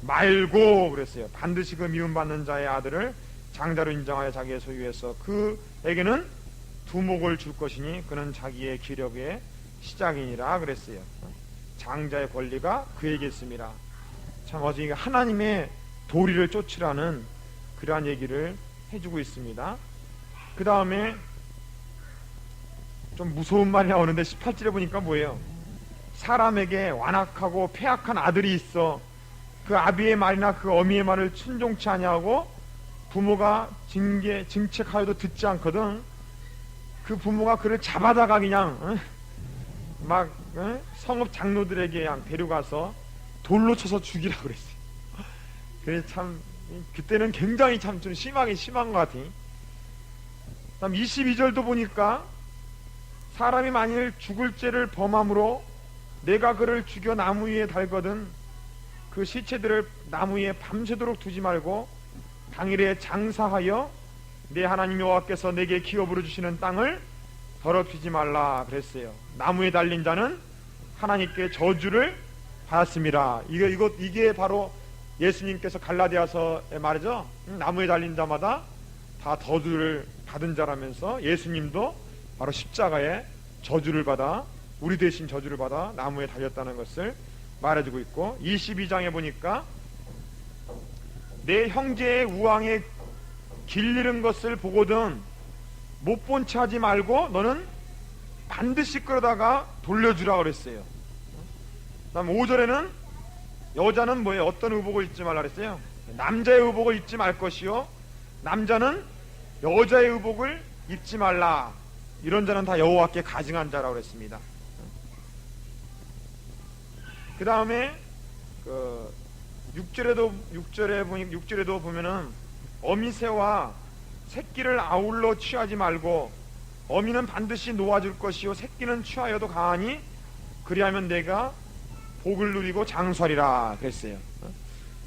말고 그랬어요. 반드시 그 미움받는 자의 아들을 장자로 인정하여 자기의 소유해서 그에게는 두목을 줄 것이니 그는 자기의 기력의 시작이니라 그랬어요. 장자의 권리가 그에게 있습니다. 참 어제 하나님의 도리를 쫓으라는 그러한 얘기를 해주고 있습니다. 그 다음에 좀 무서운 말이 나오는데 18절에 보니까 뭐예요? 사람에게 완악하고 패악한 아들이 있어 그 아비의 말이나 그 어미의 말을 순종치 아니하고 부모가 징책하여도 듣지 않거든. 그 부모가 그를 잡아다가 그냥 막 성읍 장로들에게 그냥 데려가서 돌로 쳐서 죽이라고 그랬어요. 그래서 참 그때는 굉장히 참 좀 심한 것 같아. 다음 22절도 보니까 사람이 만일 죽을 죄를 범함으로 내가 그를 죽여 나무 위에 달거든 그 시체들을 나무 위에 밤새도록 두지 말고 당일에 장사하여 내 하나님 여호와께서 내게 기업으로 주시는 땅을 더럽히지 말라 그랬어요. 나무에 달린 자는 하나님께 저주를 받았습니다. 이게 바로 예수님께서 갈라디아서의 말이죠. 나무에 달린 자마다 다 저주를 받은 자라면서 예수님도 바로 십자가에 저주를 받아 우리 대신 저주를 받아 나무에 달렸다는 것을 말해주고 있고 22장에 보니까 내 형제의 우왕에 길 잃은 것을 보거든 못 본 채 하지 말고 너는 반드시 끌어다가 돌려주라 그랬어요. 다음 5절에는 여자는 뭐예요? 어떤 의복을 입지 말라 그랬어요? 남자의 의복을 입지 말 것이요 남자는 여자의 의복을 입지 말라. 이런 자는 다 여호와께 가증한 자라고 그랬습니다. 그 다음에 6절에도 보면은 어미새와 새끼를 아울러 취하지 말고 어미는 반드시 놓아줄 것이요 새끼는 취하여도 가하니 그리하면 내가 복을 누리고 장수하리라 그랬어요.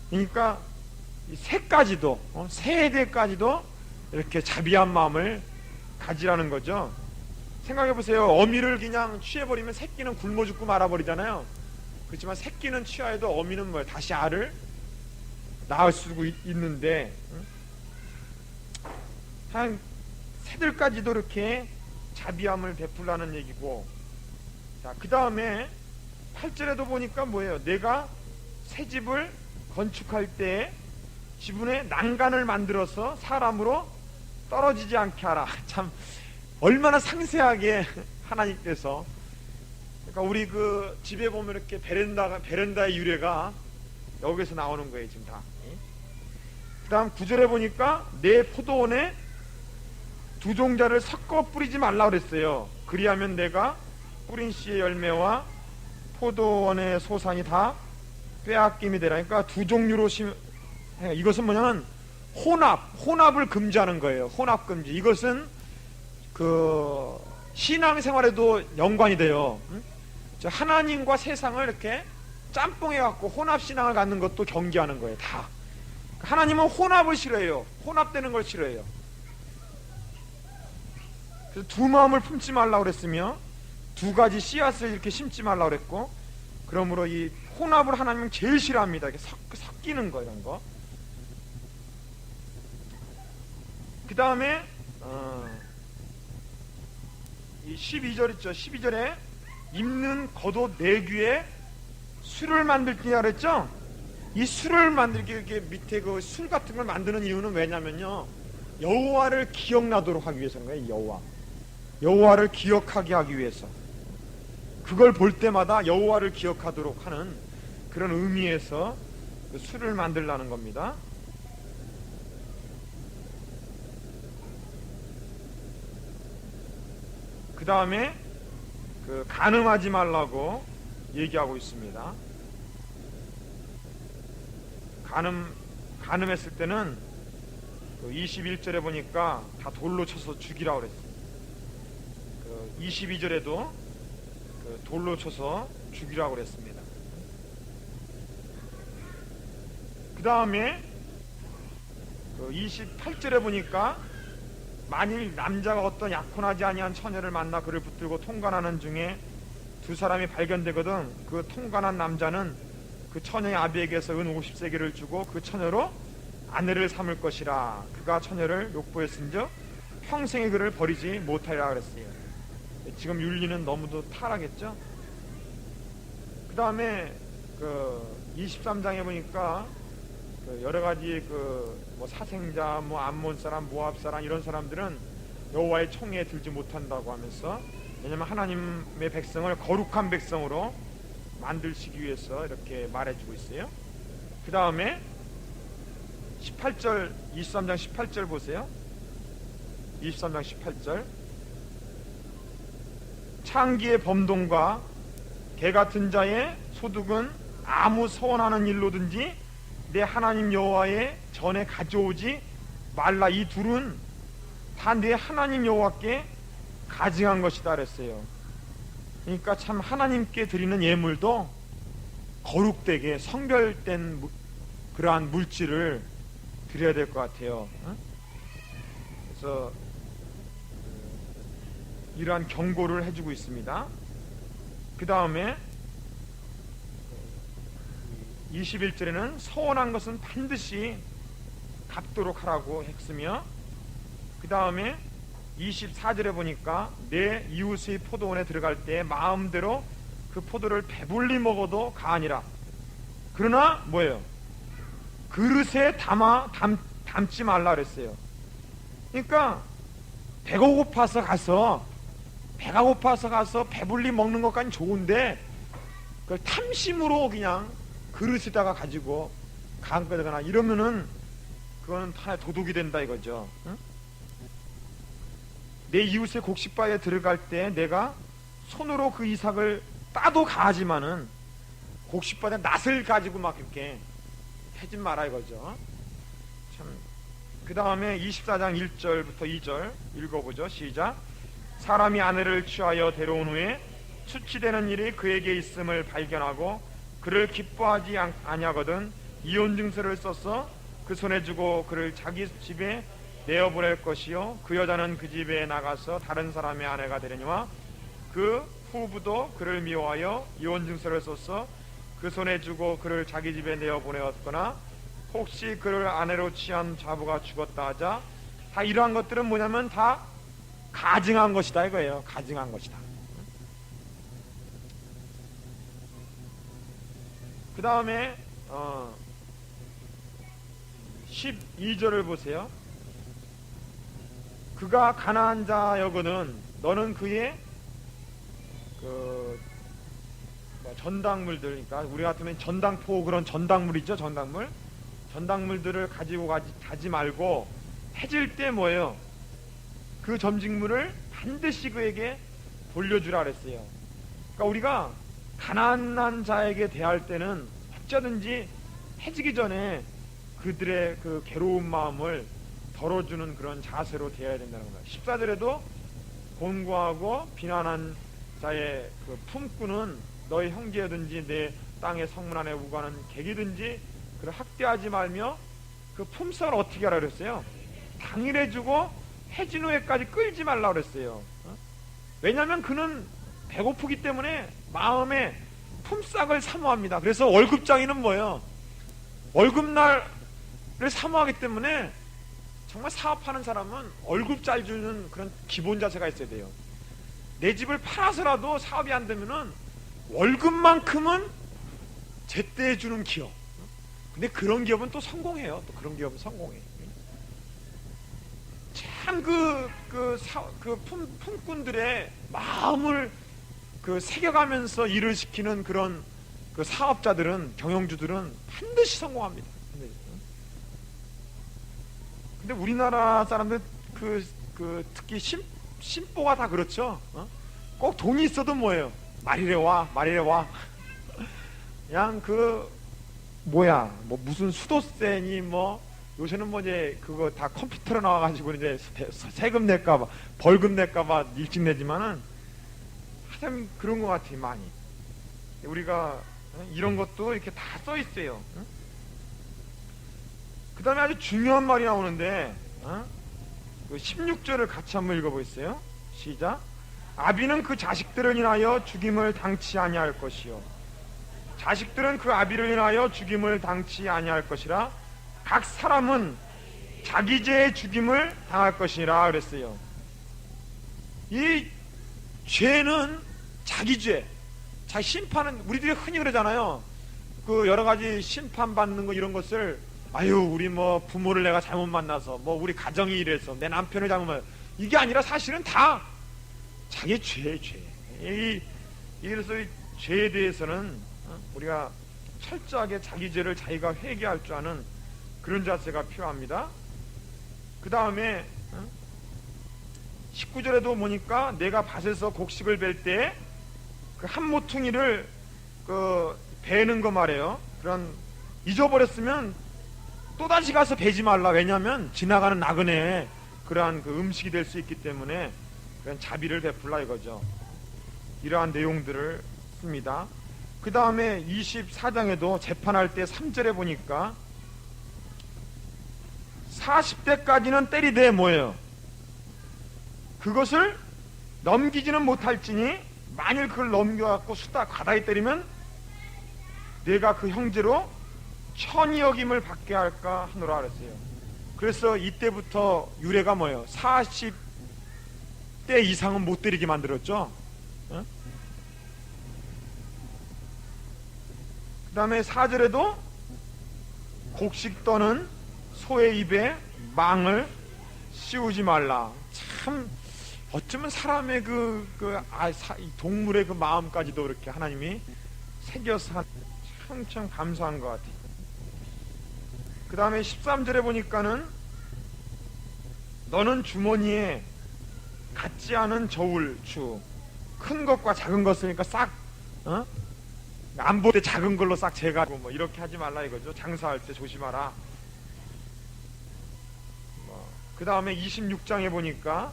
그러니까 새까지도 세대까지도 이렇게 자비한 마음을 가지라는 거죠. 생각해보세요. 어미를 그냥 취해버리면 새끼는 굶어 죽고 말아버리잖아요. 그렇지만 새끼는 취하여도 어미는 뭐예요? 다시 알을 낳을 수 있는데 한 새들까지도 이렇게 자비함을 베풀라는 얘기고, 자, 그 다음에 8절에도 보니까 뭐예요? 내가 새 집을 건축할 때에 지붕에 난간을 만들어서 사람으로 떨어지지 않게 하라. 참 얼마나 상세하게 하나님께서, 그러니까 우리 그 집에 보면 이렇게 베란다의 유래가 여기서 나오는 거예요 지금 다. 그 다음 9절에 보니까 내 포도원에 두 종자를 섞어 뿌리지 말라 그랬어요. 그리하면 내가 뿌린 씨의 열매와 포도원의 소산이 다 빼앗김이 되라. 그러니까 두 종류로 이것은 뭐냐면 혼합을 금지하는 거예요. 혼합 금지. 이것은 그 신앙생활에도 연관이 돼요. 하나님과 세상을 이렇게 짬뽕해갖고 혼합신앙을 갖는 것도 경계하는 거예요. 다. 하나님은 혼합을 싫어해요. 혼합되는 걸 싫어해요. 그래서 두 마음을 품지 말라고 그랬으며 두 가지 씨앗을 이렇게 심지 말라고 그랬고, 그러므로 이 혼합을 하나님은 제일 싫어합니다. 이렇게 섞이는 거, 이런 거. 그 다음에 이 12절 있죠. 12절에 입는 겉옷 네 귀에 술을 만들기라 그랬죠. 이 술을 만들기, 이렇게 밑에 그 술 같은 걸 만드는 이유는 왜냐면요, 여호와를 기억나도록 하기 위해서인 거예요. 여호와를 기억하게 하기 위해서, 그걸 볼 때마다 여호와를 기억하도록 하는 그런 의미에서 그 술을 만들라는 겁니다. 그 다음에 그 간음하지 말라고 얘기하고 있습니다. 간음했을 때는 그 21절에 보니까 다 돌로 쳐서 죽이라고 그랬어요. 그 22절에도 그 돌로 쳐서 죽이라고 그랬습니다. 그 다음에 그 28절에 보니까 만일 남자가 어떤 약혼하지 아니한 처녀를 만나 그를 붙들고 통관하는 중에 두 사람이 발견되거든 그 통관한 남자는 그 처녀의 아비에게서 은 50세겔을 주고 그 처녀로 아내를 삼을 것이라. 그가 처녀를 욕보했은즉 평생의 그를 버리지 못하리라 그랬어요. 지금 윤리는 너무도 타락했죠. 그 다음에 그 23장에 보니까 그 여러 가지 그 뭐 사생자, 뭐 암몬 사람, 모압 사람 이런 사람들은 여호와의 총에 들지 못한다고 하면서, 왜냐하면 하나님의 백성을 거룩한 백성으로 만들시기 위해서 이렇게 말해주고 있어요. 그 다음에 18절, 23장 18절 보세요. 23장 18절. 창기의 범동과 개같은 자의 소득은 아무 서원하는 일로든지 내 하나님 여호와의 전에 가져오지 말라. 이 둘은 다 내 하나님 여호와께 가증한 것이다 그랬어요. 그러니까 참 하나님께 드리는 예물도 거룩되게 성별된 그러한 물질을 드려야 될 것 같아요. 그래서 이러한 경고를 해주고 있습니다. 그 다음에 21절에는 서원한 것은 반드시 갚도록 하라고 했으며, 그 다음에 24절에 보니까 내 이웃의 포도원에 들어갈 때 마음대로 그 포도를 배불리 먹어도 가아니라. 그러나 뭐예요? 그릇에 담지 말라 그랬어요. 그러니까 배가 고파서 가서 배불리 먹는 것까지는 좋은데 그걸 탐심으로 그냥 그릇에다가 가지고 간 거거나 이러면은 그거는 하나의 도둑이 된다 이거죠. 응? 내 이웃의 곡식바에 들어갈 때 내가 손으로 그 이삭을 따도 가하지만은 곡식바에 낫을 가지고 막 이렇게 하지 마라 이거죠. 참. 그 다음에 24장 1절부터 2절 읽어보죠. 시작. 사람이 아내를 취하여 데려온 후에 수치되는 일이 그에게 있음을 발견하고 그를 기뻐하지 아니하거든 이혼 증서를 써서 그 손에 주고 그를 자기 집에 내어보낼 것이요 그 여자는 그 집에 나가서 다른 사람의 아내가 되려니와 그 후부도 그를 미워하여 이혼 증서를 써서 그 손에 주고 그를 자기 집에 내어보내었거나 혹시 그를 아내로 취한 자부가 죽었다 하자. 다 이러한 것들은 뭐냐면 다 가증한 것이다 이거예요. 가증한 것이다. 그 다음에 12절을 보세요. 그가 가난한 자여거든 너는 그의 그 전당물들, 그러니까 우리 같으면 전당포 그런 전당물 있죠. 전당물들을 가지고 가지 말고 해질 때 뭐예요? 그 점직물을 반드시 그에게 돌려주라 그랬어요. 그러니까 우리가 가난한 자에게 대할 때는 어쩌든지 해지기 전에 그들의 그 괴로운 마음을 덜어주는 그런 자세로 대해야 된다는 겁니다. 14절에도 곤고하고 비난한 자의 그 품꾼은 너의 형제든지 내 땅의 성문 안에 우가는 객이든지 그를 학대하지 말며 그 품삯을 어떻게 하라 그랬어요? 당일에 주고 해진 후에까지 끌지 말라 그랬어요. 왜냐하면 그는 배고프기 때문에 마음에 품삯을 사모합니다. 그래서 월급장이는 뭐예요? 월급날을 사모하기 때문에 정말 사업하는 사람은 월급 잘 주는 그런 기본 자세가 있어야 돼요. 내 집을 팔아서라도 사업이 안 되면은 월급만큼은 제때 주는 기업. 근데 그런 기업은 또 성공해요. 또 그런 기업은 성공해. 참 품꾼들의 마음을 새겨가면서 일을 시키는 그런 그 사업자들은, 경영주들은 반드시 성공합니다. 근데 우리나라 사람들 특히 심보가 다 그렇죠. 꼭 돈이 있어도 뭐예요? 말이래 와. 그냥 무슨 수도세니 요새는 이제 그거 다 컴퓨터로 나와가지고 이제 세금 낼까봐, 벌금 낼까봐 일찍 내지만은 하여튼 그런 것 같아요, 많이. 우리가 이런 것도 이렇게 다 써 있어요. 그 다음에 아주 중요한 말이 나오는데, 16절을 같이 한번 읽어보겠어요. 시작. 아비는 그 자식들을 인하여 죽임을 당치 아니할 것이요 자식들은 그 아비를 인하여 죽임을 당치 아니할 것이라 각 사람은 자기 죄의 죽임을 당할 것이라 그랬어요. 이 죄는 자기 죄, 자기 심판은 우리들이 흔히 그러잖아요. 그 여러 가지 심판 받는 거 이런 것을 아유 우리 뭐 부모를 내가 잘못 만나서 뭐 우리 가정이 이래서 내 남편을 잘못 만나서 이게 아니라 사실은 다 자기 죄의 죄. 그래서 이 죄에 대해서는 우리가 철저하게 자기 죄를 자기가 회개할 줄 아는 그런 자세가 필요합니다. 그 다음에 19절에도 보니까 내가 밭에서 곡식을 벨 때 그 한 모퉁이를 그 베는 거 말이에요. 그런 잊어버렸으면 또다시 가서 베지 말라. 왜냐하면 지나가는 나그네에 그러한 그 음식이 될 수 있기 때문에 그런 자비를 베풀라 이거죠. 이러한 내용들을 씁니다. 그 다음에 24장에도 재판할 때 3절에 보니까 40대까지는 때리되 뭐예요? 그것을 넘기지는 못할지니 만일 그걸 넘겨갖고 수다 과다히 때리면 내가 그 형제로 천이 여김을 받게 할까 하노라 그랬어요. 그래서 이때부터 유래가 뭐예요? 40대 이상은 못 때리게 만들었죠. 그 다음에 4절에도 곡식 떠는 소의 입에 망을 씌우지 말라. 참 어쩌면 사람의 동물의 그 마음까지도 그렇게 하나님이 새겨서 참 감사한 것 같아요. 그 다음에 13절에 보니까는 너는 주머니에 같지 않은 저울 주 큰 것과 작은 것이니까 싹 안 볼 때 작은 걸로 싹 재가지고 뭐 이렇게 하지 말라 이거죠. 장사할 때 조심하라. 그 다음에 26장에 보니까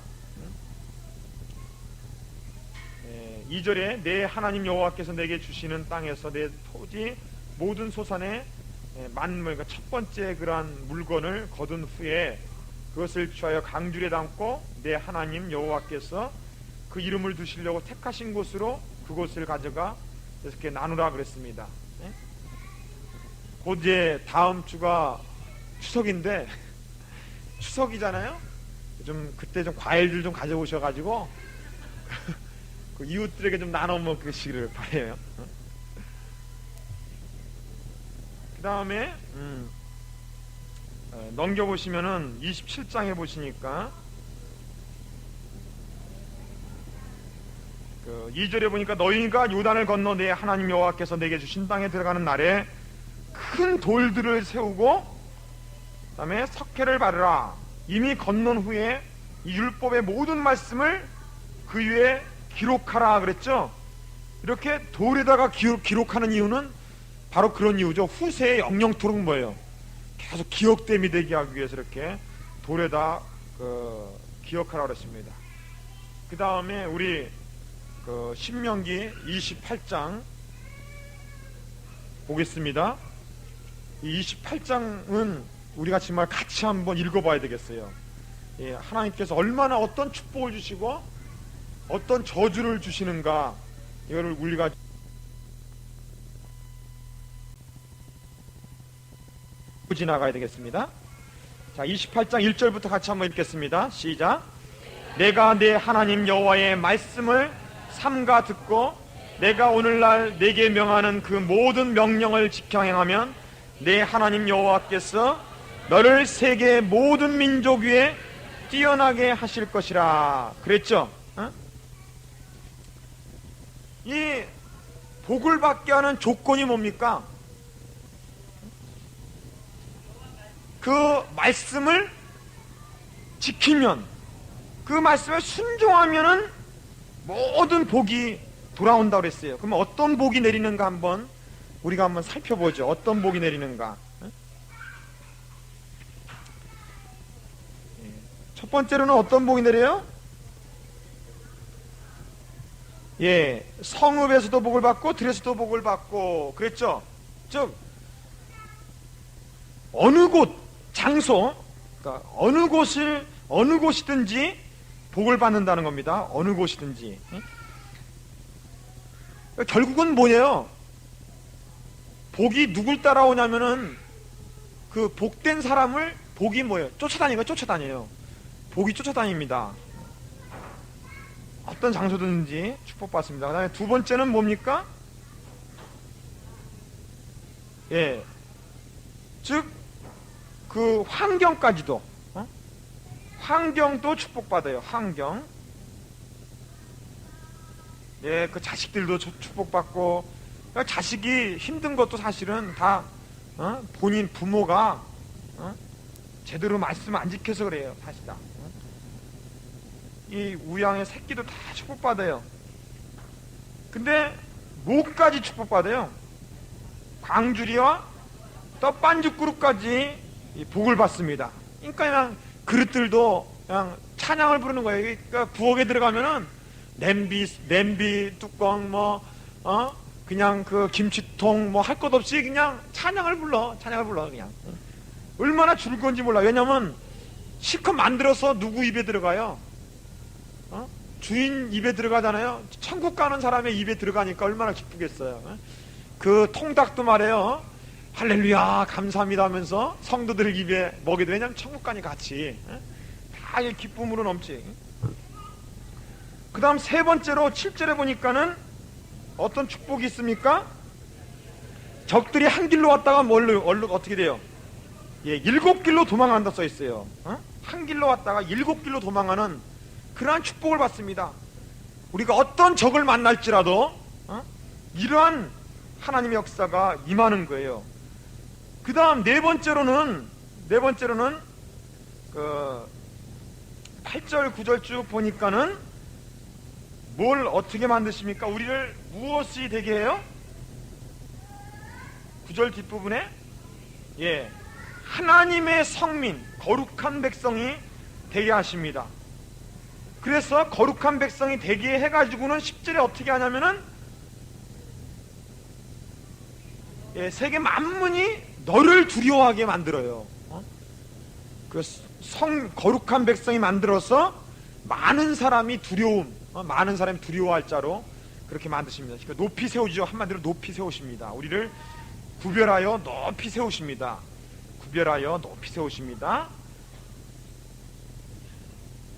2절에 내 하나님 여호와께서 내게 주시는 땅에서 내 토지 모든 소산의 만물, 그러니까 첫 번째 그러한 물건을 거둔 후에 그것을 취하여 강줄에 담고 내 하나님 여호와께서 그 이름을 두시려고 택하신 곳으로 그곳을 가져가 이렇게 나누라 그랬습니다. 곧 이제 다음 주가 추석인데 추석이잖아요. 좀 그때 좀 과일들 좀 가져오셔가지고 그 이웃들에게 좀 나눠 먹으시기를 바래요. 그 다음에 넘겨보시면은 27장에 보시니까 그 2절에 보니까 너희가 요단을 건너 내 하나님 여호와께서 내게 주신 땅에 들어가는 날에 큰 돌들을 세우고 그 다음에 석회를 바르라. 이미 건넌 후에 이 율법의 모든 말씀을 그 위에 기록하라 그랬죠. 이렇게 돌에다가 기록하는 이유는 바로 그런 이유죠. 후세에 영영토록 뭐예요? 계속 기억됨이 되게 하기 위해서 이렇게 돌에다 기억하라 그랬습니다. 그 다음에 우리 신명기 28장 보겠습니다. 이 28장은 우리가 정말 같이 한번 읽어봐야 되겠어요. 예, 하나님께서 얼마나 어떤 축복을 주시고 어떤 저주를 주시는가 이거를 우리가 지나가야 되겠습니다. 자, 28장 1절부터 같이 한번 읽겠습니다. 시작. 내가 내 하나님 여호와의 말씀을 삼가 듣고 내가 오늘날 내게 명하는 그 모든 명령을 지켜 행하면 내 하나님 여호와께서 너를 세계 모든 민족 위에 뛰어나게 하실 것이라 그랬죠. 이 복을 받게 하는 조건이 뭡니까? 그 말씀을 지키면, 그 말씀에 순종하면은 모든 복이 돌아온다고 그랬어요. 그러면 어떤 복이 내리는가 한번 우리가 한번 살펴보죠. 어떤 복이 내리는가. 첫 번째로는 어떤 복이 내려요? 예, 성읍에서도 복을 받고 들에서도 복을 받고 그랬죠. 즉 어느 곳, 장소, 그러니까 어느 곳이든지 복을 받는다는 겁니다. 어느 곳이든지. 결국은 뭐예요? 복이 누굴 따라오냐면은 그 복된 사람을 복이 뭐예요? 쫓아다니는 거 쫓아다녀요. 복이 쫓아다닙니다. 어떤 장소든지 축복받습니다. 그 다음에 두 번째는 뭡니까? 예. 즉, 그 환경까지도, 환경도 축복받아요. 환경. 예, 그 자식들도 축복받고, 자식이 힘든 것도 사실은 다, 본인 부모가, 제대로 말씀 안 지켜서 그래요. 사실 다. 이 우양의 새끼도 다 축복받아요. 근데 목까지 축복받아요. 광주리와 떡반죽 그릇까지 복을 받습니다. 그러니까 그냥 그릇들도 그냥 찬양을 부르는 거예요. 그러니까 부엌에 들어가면은 냄비 뚜껑 그냥 그 김치통 할 것 없이 그냥 찬양을 불러 그냥. 얼마나 즐거운지 몰라. 왜냐면 실컷 만들어서 누구 입에 들어가요? 주인 입에 들어가잖아요. 천국 가는 사람의 입에 들어가니까 얼마나 기쁘겠어요. 그 통닭도 말해요. 할렐루야 감사합니다 하면서 성도들 입에 먹이도, 왜냐면 천국 가니 같이 다 기쁨으로 넘치. 그 다음 세 번째로 7절에 보니까는 어떤 축복이 있습니까? 적들이 한 길로 왔다가 얼른 어떻게 돼요? 예, 7길로 도망간다 써 있어요. 한 길로 왔다가 7길로 도망가는 그러한 축복을 받습니다. 우리가 어떤 적을 만날지라도 이러한 하나님의 역사가 임하는 거예요. 그 다음 네 번째로는 그 8절 9절 쭉 보니까는 뭘 어떻게 만드십니까? 우리를 무엇이 되게 해요? 9절 뒷부분에 예, 하나님의 성민 거룩한 백성이 되게 하십니다. 그래서 거룩한 백성이 되게 해가지고는 10절에 어떻게 하냐면은 예, 세계 만문이 너를 두려워하게 만들어요. 그 거룩한 백성이 만들어서 많은 사람이 두려워할 자로 그렇게 만드십니다. 그러니까 높이 세우죠. 한마디로 높이 세우십니다. 우리를 구별하여 높이 세우십니다.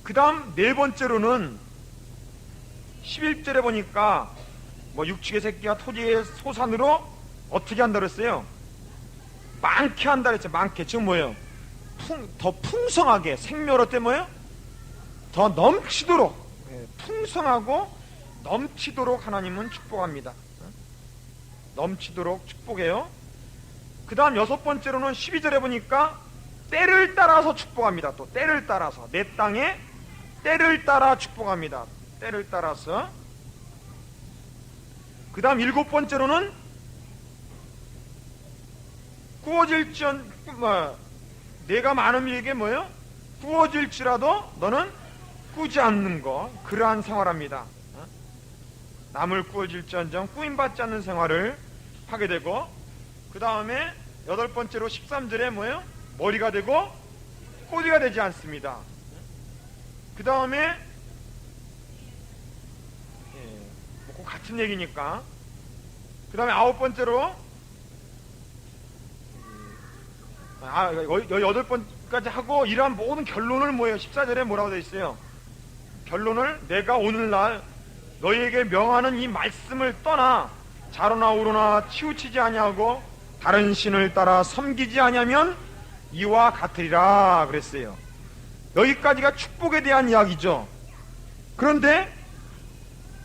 그 다음 네 번째로는 11절에 보니까 육축의 새끼가 토지의 소산으로 어떻게 한다 그랬어요? 많게 한다 그랬죠. 많게. 지금 뭐예요? 더 풍성하게, 생명으로 때 뭐예요? 더 넘치도록, 풍성하고 넘치도록 하나님은 축복합니다. 넘치도록 축복해요. 그 다음 여섯 번째로는 12절에 보니까 때를 따라서 축복합니다. 또 때를 따라서 내 땅에 때를 따라 축복합니다. 때를 따라서. 그 다음 일곱 번째로는 내가 많은 이에게 뭐예요? 구워질지라도 너는 꾸지 않는 거, 그러한 생활합니다. 남을 구워질지언정 꾸임받지 않는 생활을 하게 되고, 그 다음에 여덟 번째로 13절에 뭐예요? 머리가 되고 꼬리가 되지 않습니다. 그 다음에 꼭 같은 얘기니까, 그 다음에 아홉 번째로 여덟 번까지 하고 이러한 모든 결론을 뭐예요? 14절에 뭐라고 되어 있어요? 결론을 내가 오늘날 너희에게 명하는 이 말씀을 떠나 자로나 우로나 치우치지 아니하고 다른 신을 따라 섬기지 아니하면 이와 같으리라 그랬어요. 여기까지가 축복에 대한 이야기죠. 그런데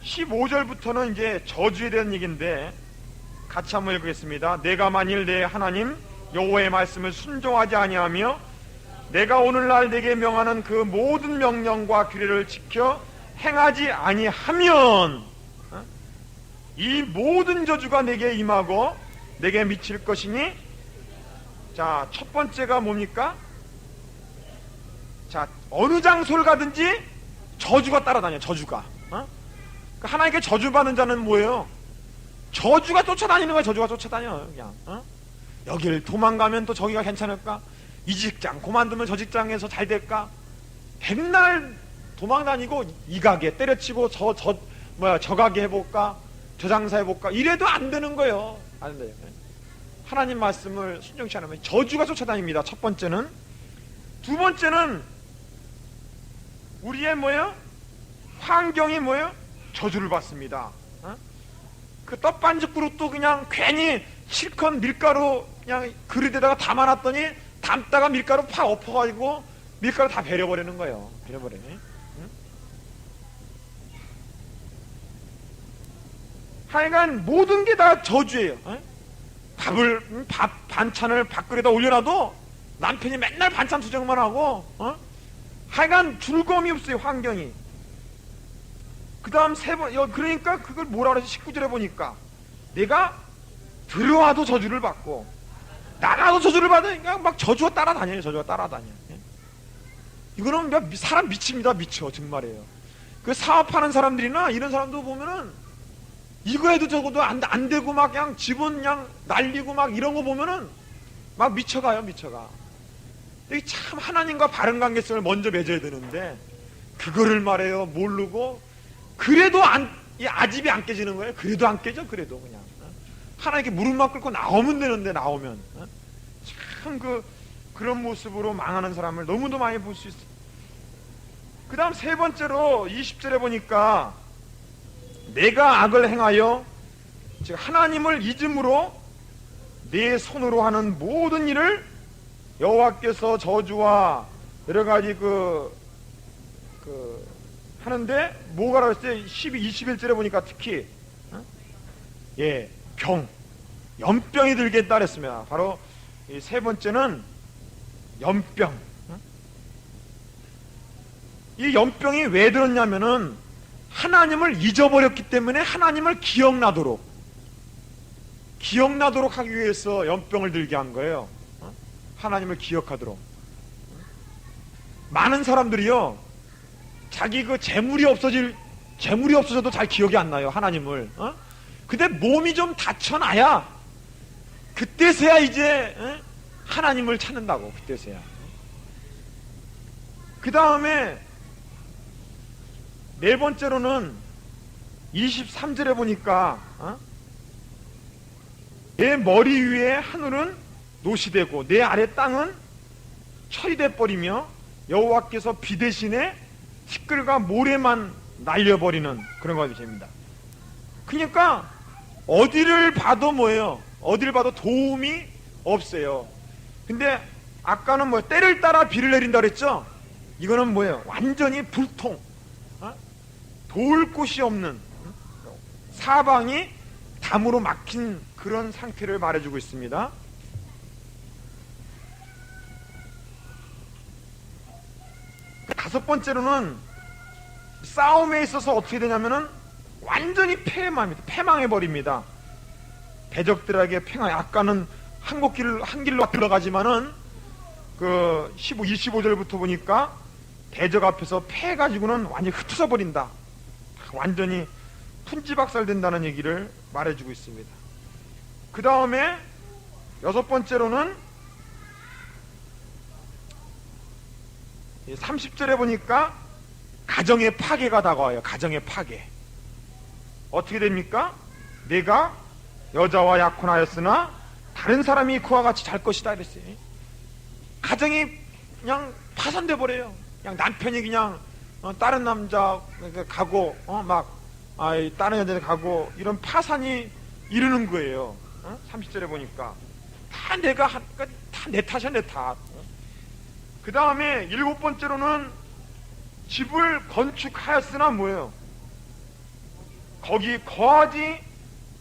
15절부터는 이제 저주에 대한 얘기인데 같이 한번 읽겠습니다. 내가 만일 내 하나님 여호와의 말씀을 순종하지 아니하며 내가 오늘날 내게 명하는 그 모든 명령과 규례를 지켜 행하지 아니하면 이 모든 저주가 내게 임하고 내게 미칠 것이니, 자, 첫 번째가 뭡니까? 자, 어느 장소를 가든지 저주가 따라다녀. 저주가. 하나님께 저주받는 자는 뭐예요? 저주가 쫓아다니는 거야. 저주가 쫓아다녀. 그냥 여길 도망가면 또 저기가 괜찮을까? 이 직장 그만두면 저 직장에서 잘 될까? 백날 도망 다니고 이 가게 때려치고 저 가게 해볼까, 저 장사 해볼까, 이래도 안 되는 거예요. 안 돼요. 하나님 말씀을 순종치 않으면 저주가 쫓아다닙니다. 첫 번째는. 두 번째는 우리의 환경이 저주를 받습니다. 그 떡반죽 그릇도 그냥 괜히 실컷 밀가루 그냥 그릇에다가 담아놨더니 담다가 밀가루 팍 엎어가지고 밀가루 다 베려버리는 거예요. 베려버리네. 응? 하여간 모든 게 다 저주예요. 반찬을 밥그릇에다 올려놔도 남편이 맨날 반찬 투정만 하고, 하여간 즐거움이 없어요, 환경이. 그 다음 그러니까 그걸 뭐라 그러지? 19절에 보니까 내가 들어와도 저주를 받고 나가도 저주를 받으니까 막 저주가 따라다녀요. 저주가 따라다녀. 이거는 사람 미칩니다. 미쳐. 정말이에요. 그 사업하는 사람들이나 이런 사람도 보면은 이거 해도 저거도 안 되고 막 그냥 집은 그냥 날리고 막 이런 거 보면은 막 미쳐가요. 미쳐가. 이게 참 하나님과 바른 관계성을 먼저 맺어야 되는데 그거를 말해요. 모르고 그래도 이 아집이 안 깨지는 거예요. 그래도 안 깨져. 그래도 그냥 하나님께 무릎만 꿇고 나오면 되는데 나오면 참 그런 모습으로 망하는 사람을 너무도 많이 볼 수 있어요. 그 다음 세 번째로 20절에 보니까 내가 악을 행하여 즉 하나님을 잊음으로 내 손으로 하는 모든 일을 여호와께서 저주와 여러 가지 하는데 뭐가 그랬어요? 21절에 보니까 특히 연병이 들겠다 그랬습니다. 바로 이 세 번째는 연병. 이 연병이 왜 들었냐면은 하나님을 잊어버렸기 때문에 하나님을 기억나도록 하기 위해서 연병을 들게 한 거예요. 하나님을 기억하도록. 많은 사람들이요, 자기 재물이 없어져도 잘 기억이 안 나요, 하나님을. 근데 몸이 좀 다쳐놔야 그때서야 이제 하나님을 찾는다고. 그때서야. 그 다음에 네 번째로는 23절에 보니까 내 머리 위에 하늘은 노시 되고 내 아래 땅은 철이 돼버리며 여호와께서 비 대신에 티끌과 모래만 날려버리는 그런 것이 됩니다. 그러니까 어디를 봐도 어디를 봐도 도움이 없어요. 근데 아까는 때를 따라 비를 내린다 그랬죠? 이거는 완전히 불통. 도울 곳이 없는 사방이 담으로 막힌 그런 상태를 말해주고 있습니다. 다섯 번째로는 싸움에 있어서 어떻게 되냐면은 완전히 패망해버립니다. 대적들에게 아까는 한 길로 들어가지만은 25절부터 보니까 대적 앞에서 패해가지고는 완전히 흩어져 버린다. 완전히 푼지박살 된다는 얘기를 말해주고 있습니다. 그 다음에 여섯 번째로는 30절에 보니까 가정의 파괴가 다가와요. 가정의 파괴. 어떻게 됩니까? 내가 여자와 약혼하였으나 다른 사람이 그와 같이 잘 것이다 이랬어요. 가정이 그냥 파산돼 버려요. 그냥 남편이 그냥 다른 남자 가고 다른 여자한테 가고 이런 파산이 이르는 거예요. 30절에 보니까 다 내 탓이야, 내 탓. 그 다음에 일곱 번째로는 집을 건축하였으나 거기 거하지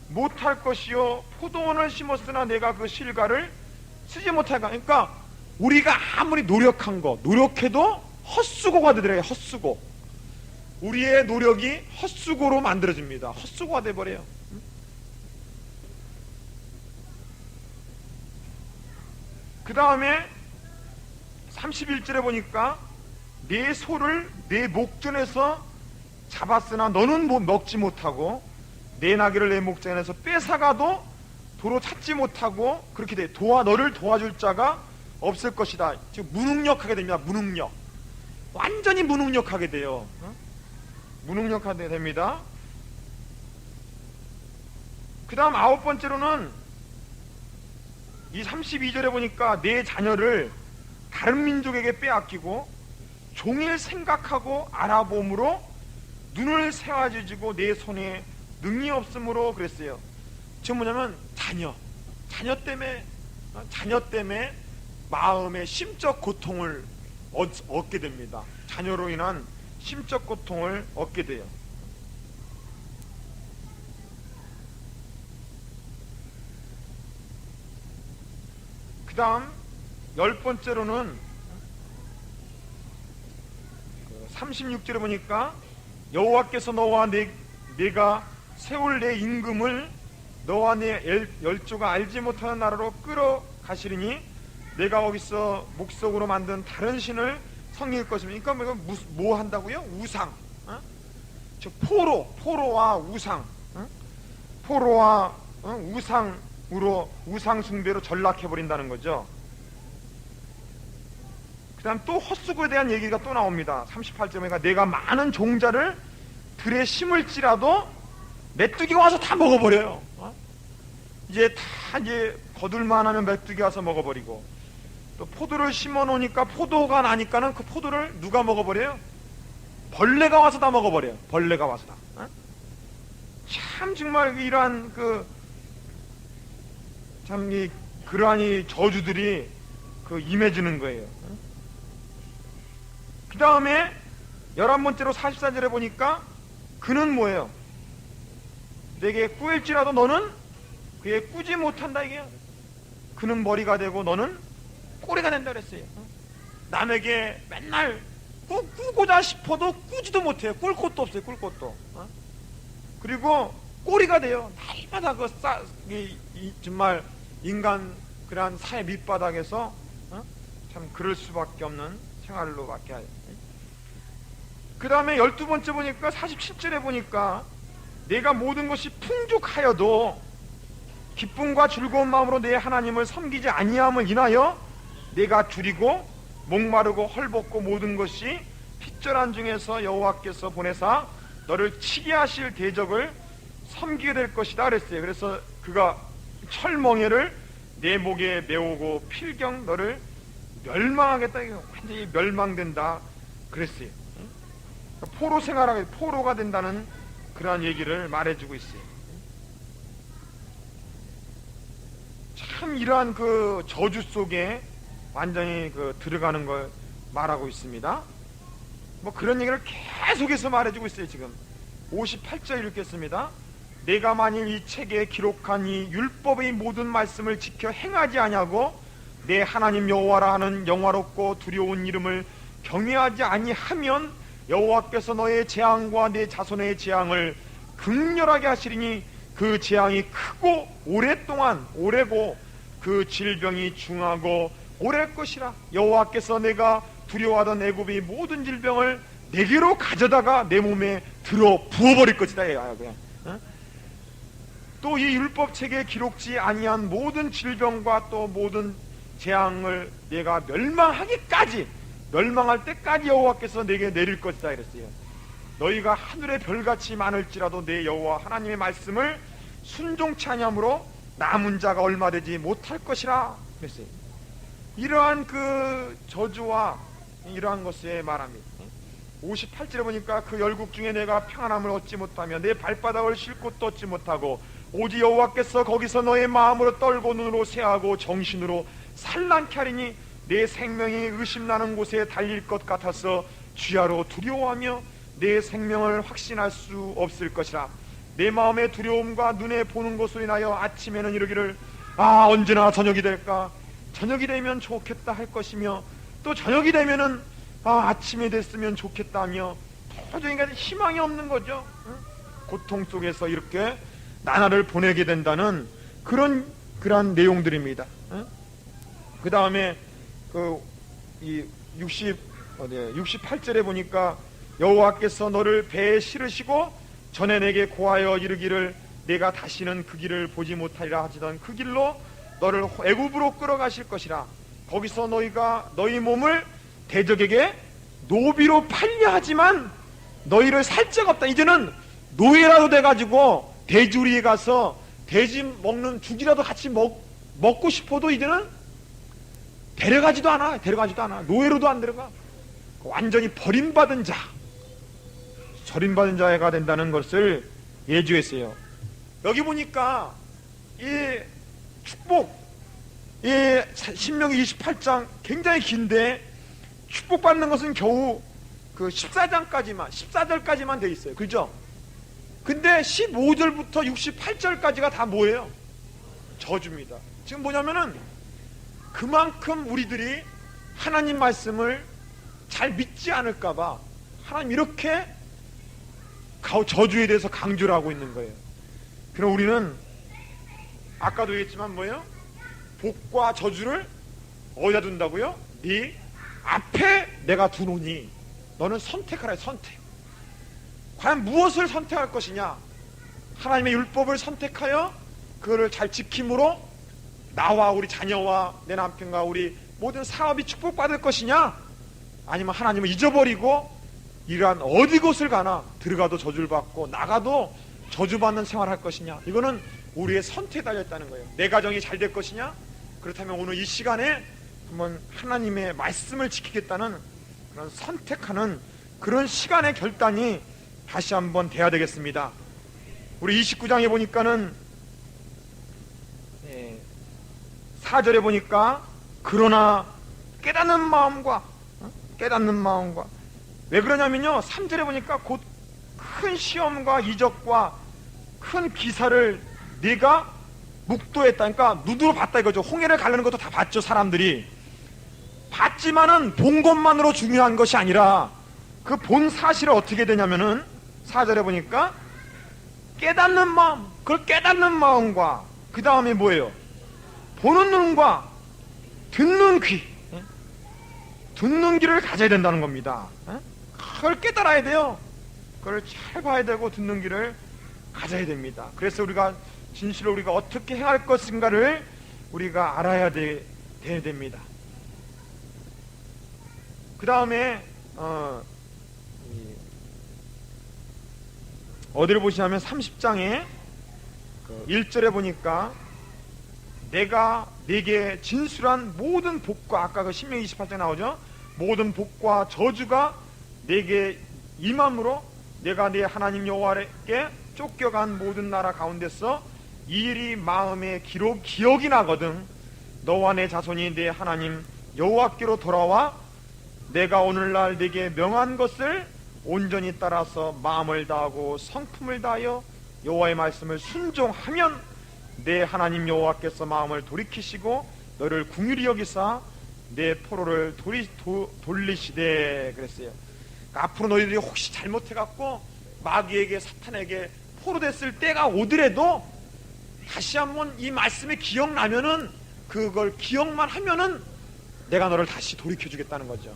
못할 것이요 포도원을 심었으나 내가 그 실과를 쓰지 못할까. 그러니까 우리가 아무리 노력해도 헛수고가 되더래요. 헛수고. 우리의 노력이 헛수고로 만들어집니다. 헛수고가 돼버려요. 그 다음에 31절에 보니까 내 소를 내 목전에서 잡았으나 너는 먹지 못하고 내 나귀를 내 목전에서 뺏어가도 도로 찾지 못하고 그렇게 돼. 너를 도와줄 자가 없을 것이다. 즉 무능력하게 됩니다. 무능력. 완전히 무능력하게 돼요. 무능력하게 됩니다. 그 다음 9번째로는 이 32절에 보니까 내 자녀를 다른 민족에게 빼앗기고 종일 생각하고 알아봄으로 눈을 세워지고 내 손에 능이 없으므로 그랬어요. 지금 뭐냐면 자녀 때문에 마음의 심적 고통을 얻게 됩니다. 자녀로 인한 심적 고통을 얻게 돼요. 그 다음 10번째로는 36절에 보니까 여호와께서 너와 내가 세울 내 임금을 너와 내 열조가 알지 못하는 나라로 끌어가시리니 내가 거기서 목석으로 만든 다른 신을 섬길 것입니다. 그러니까 뭐 한다고요? 우상, 저 포로와 우상, 포로와 우상으로 우상 숭배로 전락해 버린다는 거죠. 그 다음 또 헛수고에 대한 얘기가 또 나옵니다. 38절에 내가 많은 종자를 들에 심을지라도 메뚜기가 와서 다 먹어버려요. 이제 거둘만 하면 메뚜기가 와서 먹어버리고, 또 포도를 심어 놓으니까 포도가 나니까는 그 포도를 누가 먹어버려요? 벌레가 와서 다 먹어버려요. 벌레가 와서 다. 참 정말 이러한 그러한 이 저주들이 임해지는 거예요. 그 다음에 11번째로 44절에 보니까 그는 뭐예요? 내게 꾸일지라도 너는 그에 꾸지 못한다 이게요. 그는 머리가 되고 너는 꼬리가 된다 그랬어요. 남에게 맨날 꾸고자 싶어도 꾸지도 못해요. 꿀 곳도 없어요. 꿀 곳도. 그리고 꼬리가 돼요. 날마다 정말 인간 그러한 사회 밑바닥에서 참 그럴 수밖에 없는 생활로밖에 하죠. 그 다음에 12번째 보니까 47절에 보니까 내가 모든 것이 풍족하여도 기쁨과 즐거운 마음으로 내 하나님을 섬기지 아니함을 인하여 내가 줄이고 목마르고 헐벗고 모든 것이 핏절한 중에서 여호와께서 보내사 너를 치게 하실 대적을 섬기게 될 것이다 그랬어요. 그래서 그가 철멍에를 내 목에 메우고 필경 너를 멸망하겠다, 완전히 멸망된다 그랬어요. 포로 생활하게 포로가 된다는 그러한 얘기를 말해주고 있어요. 참 이러한 저주 속에 완전히 들어가는 걸 말하고 있습니다. 뭐 그런 얘기를 계속해서 말해주고 있어요. 지금 58절 읽겠습니다. 내가 만일 이 책에 기록한 이 율법의 모든 말씀을 지켜 행하지 아니하고 내 하나님 여호와라 하는 영화롭고 두려운 이름을 경외하지 아니하면 여호와께서 너의 재앙과 내 자손의 재앙을 극렬하게 하시리니 그 재앙이 크고 오래고 그 질병이 중하고 오래 것이라. 여호와께서 내가 두려워하던 애굽의 모든 질병을 내게로 가져다가 내 몸에 들어 부어버릴 것이다. 그냥. 또 이 율법책에 기록지 아니한 모든 질병과 또 모든 재앙을 내가 멸망할 때까지 여호와께서 내게 내릴 것이다 이랬어요. 너희가 하늘의 별같이 많을지라도 내 여호와 하나님의 말씀을 순종치 아니함으로 남은 자가 얼마 되지 못할 것이라 그랬어요. 이러한 저주와 이러한 것에 말합니다. 58절에 보니까 그 열국 중에 내가 평안함을 얻지 못하며 내 발바닥을 쉴 곳도 얻지 못하고 오직 여호와께서 거기서 너의 마음으로 떨고 눈으로 새하고 정신으로 산란케 하리니 내 생명이 의심나는 곳에 달릴 것 같아서 주야로 두려워하며 내 생명을 확신할 수 없을 것이라. 내 마음의 두려움과 눈에 보는 것으로 인하여 아침에는 이르기를 언제나 저녁이 될까, 저녁이 되면 좋겠다 할 것이며 또 저녁이 되면은 아침이 됐으면 좋겠다 하며 도저히 희망이 없는 거죠. 고통 속에서 이렇게 나날을 보내게 된다는 그러한 내용들입니다. 그 다음에 68절에 보니까 여호와께서 너를 배에 실으시고 전에 내게 고하여 이르기를 내가 다시는 그 길을 보지 못하리라 하시던 그 길로 너를 애굽으로 끌어가실 것이라. 거기서 너희가 너희 몸을 대적에게 노비로 팔려 하지만 너희를 살 자가 없다. 이제는 노예라도 돼가지고 돼지우리에 가서 돼지 먹는 죽이라도 같이 먹고 싶어도 이제는 데려가지도 않아. 노예로도 안 데려가. 완전히 버림받은 자, 버림받은 자가 된다는 것을 예주했어요. 여기 보니까 이 축복, 이 신명기 28장 굉장히 긴데 축복받는 것은 겨우 그 14절까지만 돼 있어요. 그죠? 근데 15절부터 68절까지가 다 뭐예요? 저주입니다. 지금 뭐냐면은 그만큼 우리들이 하나님 말씀을 잘 믿지 않을까봐 하나님 이렇게 저주에 대해서 강조를 하고 있는 거예요. 그럼 우리는 아까도 얘기했지만 뭐예요? 복과 저주를 어디다 둔다고요? 네 앞에 내가 두노니 너는 선택하라. 선택. 과연 무엇을 선택할 것이냐? 하나님의 율법을 선택하여 그거를 잘 지킴으로 나와 우리 자녀와 내 남편과 우리 모든 사업이 축복받을 것이냐? 아니면 하나님을 잊어버리고 이러한 어디 곳을 가나 들어가도 저주를 받고 나가도 저주받는 생활을 할 것이냐? 이거는 우리의 선택에 달려있다는 거예요. 내 가정이 잘 될 것이냐? 그렇다면 오늘 이 시간에 한번 하나님의 말씀을 지키겠다는 그런 선택하는 그런 시간의 결단이 다시 한번 돼야 되겠습니다. 우리 29장에 보니까는 4절에 보니까 그러나 깨닫는 마음과 왜 그러냐면요 3절에 보니까 곧 큰 시험과 이적과 큰 기사를 네가 묵도했다. 그러니까 눈으로 봤다 이거죠. 홍해를 가르는 것도 다 봤죠. 사람들이 봤지만은 본 것만으로 중요한 것이 아니라 그 본 사실을 어떻게 되냐면은 4절에 보니까 깨닫는 마음, 그걸 깨닫는 마음과 그 다음에 뭐예요? 보는 눈과 듣는 귀, 듣는 귀를 가져야 된다는 겁니다. 그걸 깨달아야 돼요. 그걸 잘 봐야 되고 듣는 귀를 가져야 됩니다. 그래서 우리가 진실로 우리가 어떻게 행할 것인가를 우리가 알아야 돼야 됩니다. 그 다음에 어디를 보시냐면 30장에 1절에 보니까 내가 네게 진술한 모든 복과 아까 그 신명기 28장에 나오죠. 모든 복과 저주가 네게 임함으로 내가 네 하나님 여호와께 쫓겨간 모든 나라 가운데서 이 일이 마음에 기억이 나거든 너와 내 자손이 네 하나님 여호와께로 돌아와 내가 오늘날 네게 명한 것을 온전히 따라서 마음을 다하고 성품을 다하여 여호와의 말씀을 순종하면 내 하나님 여호와께서 마음을 돌이키시고 너를 긍휼히 여기사 내 포로를 돌리시되 그랬어요. 그러니까 앞으로 너희들이 혹시 잘못해갖고 마귀에게 사탄에게 포로됐을 때가 오더라도 다시 한번 이 말씀이 기억나면은 그걸 기억만 하면은 내가 너를 다시 돌이켜주겠다는 거죠.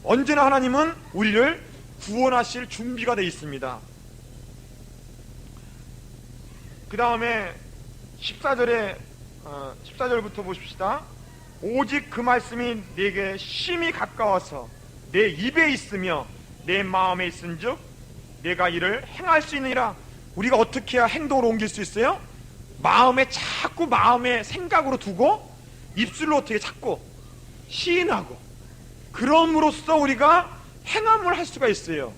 언제나 하나님은 우리를 구원하실 준비가 되어 있습니다. 그 다음에 14절부터 보십시다. 오직 그 말씀이 내게 심히 가까워서 내 입에 있으며 내 마음에 있은즉 내가 이를 행할 수 있느니라. 우리가 어떻게 해야 행동으로 옮길 수 있어요? 자꾸 마음의 생각으로 두고 입술로 어떻게 자꾸 시인하고 그럼으로써 우리가 행함을 할 수가 있어요.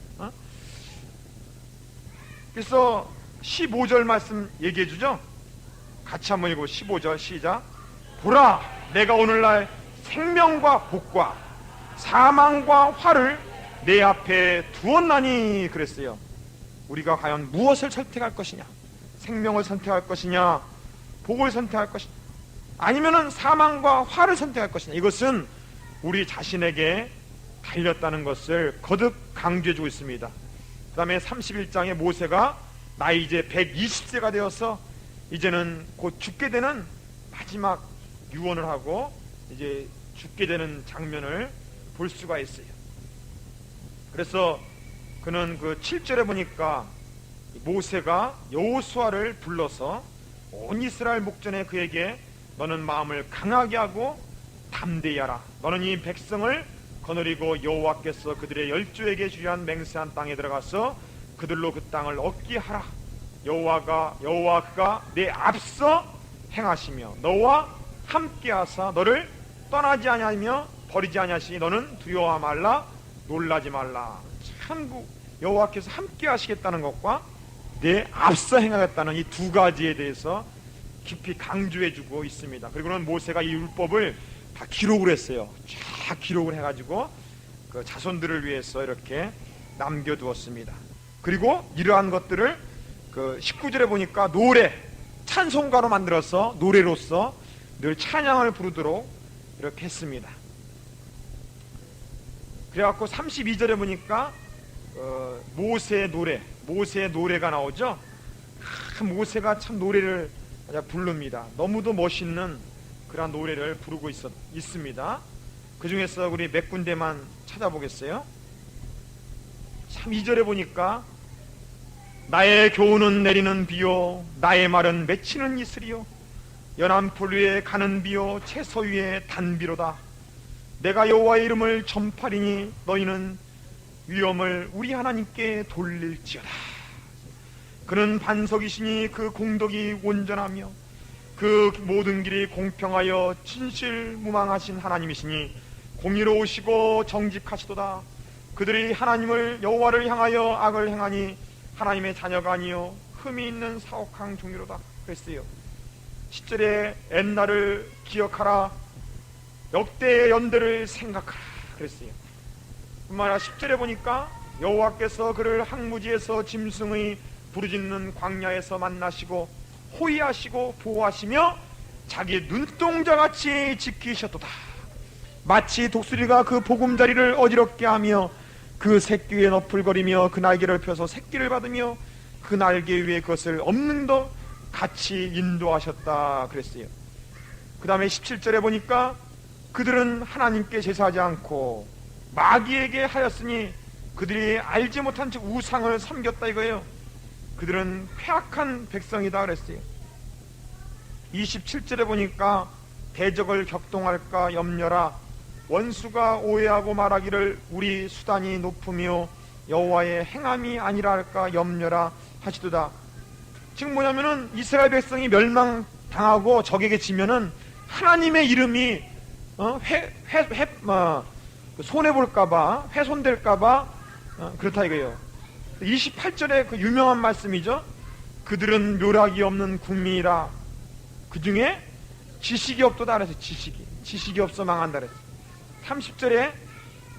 그래서 15절 말씀 얘기해 주죠. 같이 한번 읽고 15절 시작. 보라 내가 오늘날 생명과 복과 사망과 화를 내 앞에 두었나니 그랬어요. 우리가 과연 무엇을 선택할 것이냐? 생명을 선택할 것이냐? 복을 선택할 것이냐? 아니면은 사망과 화를 선택할 것이냐? 이것은 우리 자신에게 달렸다는 것을 거듭 강조해주고 있습니다. 그 다음에 31장에 모세가 나 이제 120세가 되어서 이제는 곧 죽게 되는 마지막 유언을 하고 이제 죽게 되는 장면을 볼 수가 있어요. 그래서 그는 그 7절에 보니까 모세가 여호수아를 불러서 온 이스라엘 목전에 그에게 너는 마음을 강하게 하고 담대히 하라. 너는 이 백성을 거느리고 여호와께서 그들의 열조에게 주한 맹세한 땅에 들어가서 그들로 그 땅을 얻게 하라. 여호와 그가 내 앞서 행하시며 너와 함께하사 너를 떠나지 아니하며 버리지 아니하시니 너는 두려워 말라 놀라지 말라. 참 여호와께서 함께 하시겠다는 것과 내 앞서 행하겠다는 이 두 가지에 대해서 깊이 강조해주고 있습니다. 그리고는 모세가 이 율법을 다 기록을 했어요. 쫙 기록을 해가지고 그 자손들을 위해서 이렇게 남겨두었습니다. 그리고 이러한 것들을 그 19절에 보니까 노래, 찬송가로 만들어서 노래로서 늘 찬양을 부르도록 이렇게 했습니다. 그래갖고 32절에 보니까 모세의 노래가 나오죠. 모세가 참 노래를 부릅니다. 너무도 멋있는 그런 노래를 부르고 있습니다. 그 중에서 우리 몇 군데만 찾아보겠어요. 참 2절에 보니까 나의 교훈은 내리는 비요 나의 말은 맺히는 이슬이요 연한풀 위에 가는 비요 채소 위에 단비로다. 내가 여호와의 이름을 전파리니 너희는 위엄을 우리 하나님께 돌릴지어다. 그는 반석이시니 그 공덕이 온전하며 그 모든 길이 공평하여 진실무망하신 하나님이시니 공의로우시고 정직하시도다. 그들이 하나님을 여호와를 향하여 악을 행하니 하나님의 자녀가 아니요 흠이 있는 사옥한 종이로다. 그랬어요. 10절에 옛날을 기억하라 역대의 연대를 생각하라 그랬어요. 뿐만 아니라 10절에 보니까 여호와께서 그를 항무지에서 짐승의 부르짖는 광야에서 만나시고 호위하시고 보호하시며 자기 눈동자같이 지키셨도다. 마치 독수리가 그 보금자리를 어지럽게 하며 그 새끼 위에 너풀거리며 그 날개를 펴서 새끼를 받으며 그 날개 위에 그것을 없는 것 같이 인도하셨다 그랬어요. 그 다음에 17절에 보니까 그들은 하나님께 제사하지 않고 마귀에게 하였으니 그들이 알지 못한 즉 우상을 섬겼다 이거예요. 그들은 폐악한 백성이다 그랬어요. 27절에 보니까 대적을 격동할까 염려라. 원수가 오해하고 말하기를 우리 수단이 높으며 여호와의 행함이 아니라 할까 염려라 하시도다. 지금 뭐냐면은 이스라엘 백성이 멸망당하고 적에게 지면은 하나님의 이름이 손해볼까봐 훼손될까봐 그렇다 이거예요. 28절에 그 유명한 말씀이죠. 그들은 묘락이 없는 국민이라 그 중에 지식이 없도다 그래서 지식이 없어 망한다 그랬어요. 30절에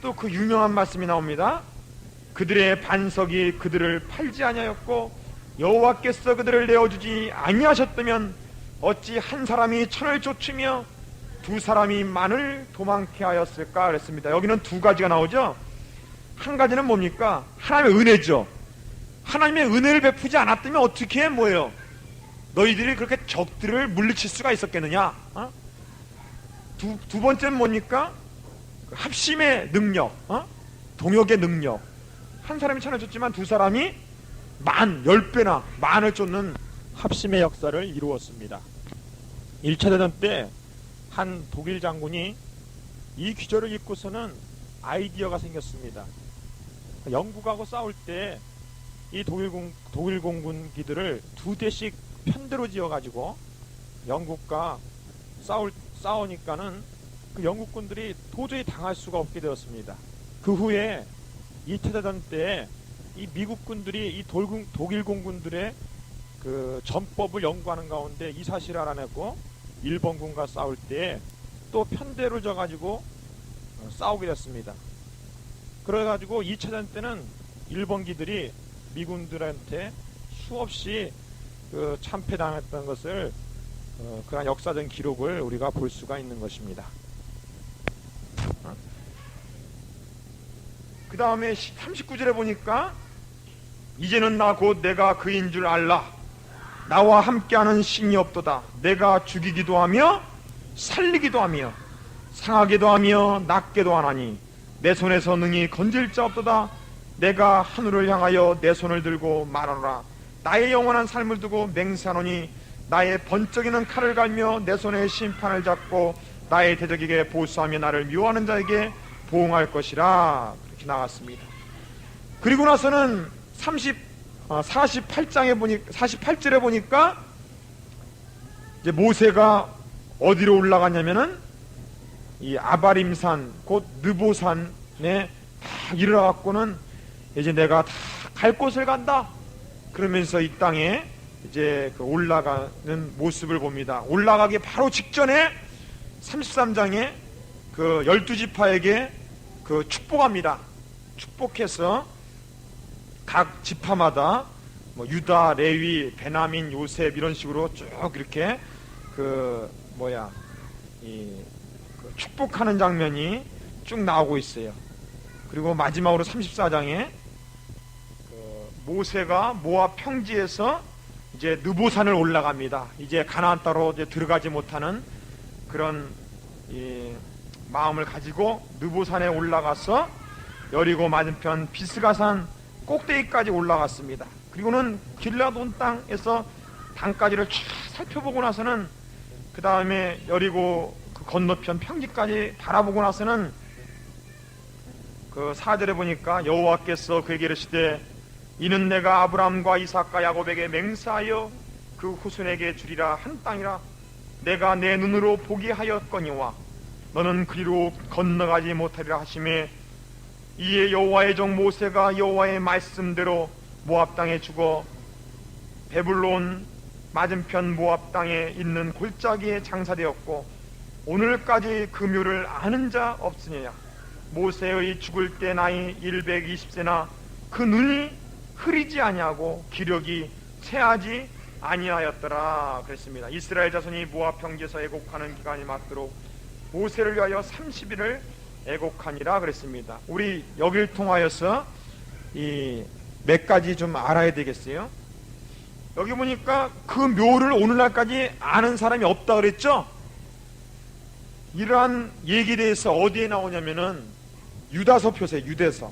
또 그 유명한 말씀이 나옵니다. 그들의 반석이 그들을 팔지 아니하였고 여호와께서 그들을 내어주지 아니하셨다면 어찌 한 사람이 천을 쫓으며 두 사람이 만을 도망케 하였을까 그랬습니다. 여기는 두 가지가 나오죠. 한 가지는 뭡니까? 하나님의 은혜죠. 하나님의 은혜를 베푸지 않았다면 어떻게 뭐예요? 너희들이 그렇게 적들을 물리칠 수가 있었겠느냐? 두 번째는 뭡니까? 합심의 능력, 동역의 능력. 한 사람이 천을 쫓지만 두 사람이 10배나 만을 쫓는 합심의 역사를 이루었습니다. 1차 대전 때 한 독일 장군이 이 귀절을 읽고서는 아이디어가 생겼습니다. 영국하고 싸울 때 이 독일 공군기들을 두 대씩 편대로 지어가지고 영국과 싸우니까는 그 영국군들이 도저히 당할 수가 없게 되었습니다. 그 후에 2차 대전 때 이 미국군들이 이 독일 공군들의 그 전법을 연구하는 가운데 이 사실을 알아내고 일본군과 싸울 때 또 편대로 져가지고 싸우게 됐습니다. 그래가지고 2차 대전 때는 일본기들이 미군들한테 수없이 그 참패당했던 것을 그런 역사적 기록을 우리가 볼 수가 있는 것입니다. 그 다음에 39절에 보니까 이제는 나 곧 내가 그인 줄 알라. 나와 함께하는 신이 없도다. 내가 죽이기도 하며 살리기도 하며 상하게도 하며 낫게도 하나니 내 손에서 능히 건질 자 없도다. 내가 하늘을 향하여 내 손을 들고 말하노라. 나의 영원한 삶을 두고 맹세하노니 나의 번쩍이는 칼을 갈며 내 손에 심판을 잡고 나의 대적에게 보수하며 나를 미워하는 자에게 보응할 것이라 그렇게 나왔습니다. 그리고 나서는 48절에 보니까 이제 모세가 어디로 올라갔냐면은 이 아바림산 곧 느보산에 딱 이르러갖고는 이제 내가 다 갈 곳을 간다 그러면서 이 땅에 이제 그 올라가는 모습을 봅니다. 올라가기 바로 직전에 33장에 그 12지파에게 그 축복합니다. 축복해서 각 지파마다 뭐 유다, 레위, 베냐민, 요셉 이런 식으로 쭉 이렇게 그 축복하는 장면이 쭉 나오고 있어요. 그리고 마지막으로 34장에 모세가 모압 평지에서 이제 느보산을 올라갑니다. 이제 가나안 땅으로 이제 들어가지 못하는 그런 마음을 가지고 느보산에 올라가서 여리고 맞은편 비스가산 꼭대기까지 올라갔습니다. 그리고는 길라도 온 땅에서 땅까지를 쫙 살펴보고 나서는 그 다음에 여리고 그 건너편 평지까지 바라보고 나서는 그 4절에 보니까 여호와께서 그에게 이르시되 이는 내가 아브라함과 이삭과 야곱에게 맹세하여 그 후손에게 주리라 한 땅이라 내가 내 눈으로 보게 하였거니와 너는 그리로 건너가지 못하리라 하시매 이에 여호와의 종 모세가 여호와의 말씀대로 모압 땅에 죽어 베블론 맞은편 모압 땅에 있는 골짜기에 장사되었고 오늘까지 그 묘를 아는 자 없으니라. 모세의 죽을 때 나이 120세나 그 눈이 흐리지 아니하고 기력이 쇠하지 아니하였더라 그랬습니다. 이스라엘 자손이 모압 평지에서 애곡하는 기간이 맞도록 모세를 위하여 30일을 애곡하니라 그랬습니다. 우리 여기를 통하여서 이 몇 가지 좀 알아야 되겠어요. 여기 보니까 그 묘를 오늘날까지 아는 사람이 없다 그랬죠. 이러한 얘기에 대해서 어디에 나오냐면은 유다서 표세 유다서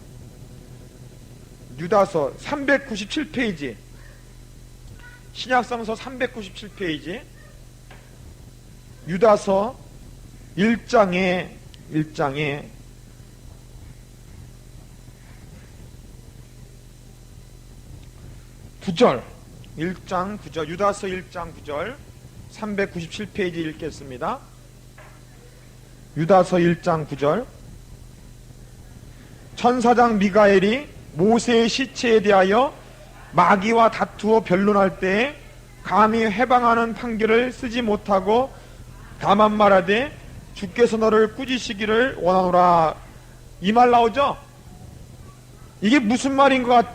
397페이지 신약성서 397페이지 유다서 1장에 9절 1장 9절 유다서 1장 9절 397페이지 읽겠습니다. 유다서 1장 9절 천사장 미가엘이 모세의 시체에 대하여 마귀와 다투어 변론할 때에 감히 해방하는 판결을 쓰지 못하고 다만 말하되 주께서 너를 꾸짖으시기를 원하노라 이 말 나오죠? 이게 무슨 말인 것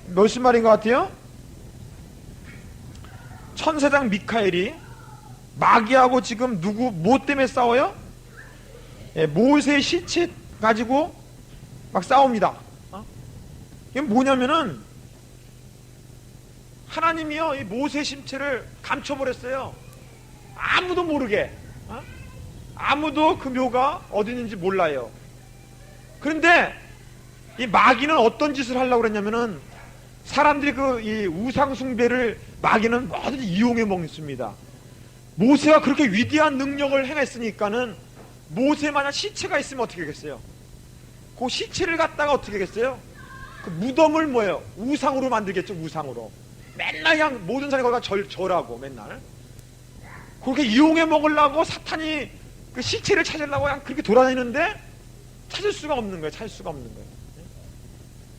같아요? 천사장 미카엘이 마귀하고 지금 뭐 때문에 싸워요? 모세의 시체 가지고 막 싸웁니다. 이게 뭐냐면은 하나님이요 이 모세 심체를 감춰버렸어요. 아무도 모르게. 아무도 그 묘가 어디 있는지 몰라요. 그런데 이 마귀는 어떤 짓을 하려고 그랬냐면은 사람들이 이 우상숭배를 마귀는 뭐든지 이용해 먹습니다. 모세가 그렇게 위대한 능력을 행했으니까는 모세 만약 시체가 있으면 어떻게 하겠어요? 그 시체를 갖다가 어떻게 하겠어요? 그 무덤을 우상으로 만들겠죠. 우상으로 맨날 그냥 모든 사람이 거기가 절하고 맨날 그렇게 이용해 먹으려고 사탄이 그 시체를 찾으려고 그냥 그렇게 돌아다니는데 찾을 수가 없는 거예요.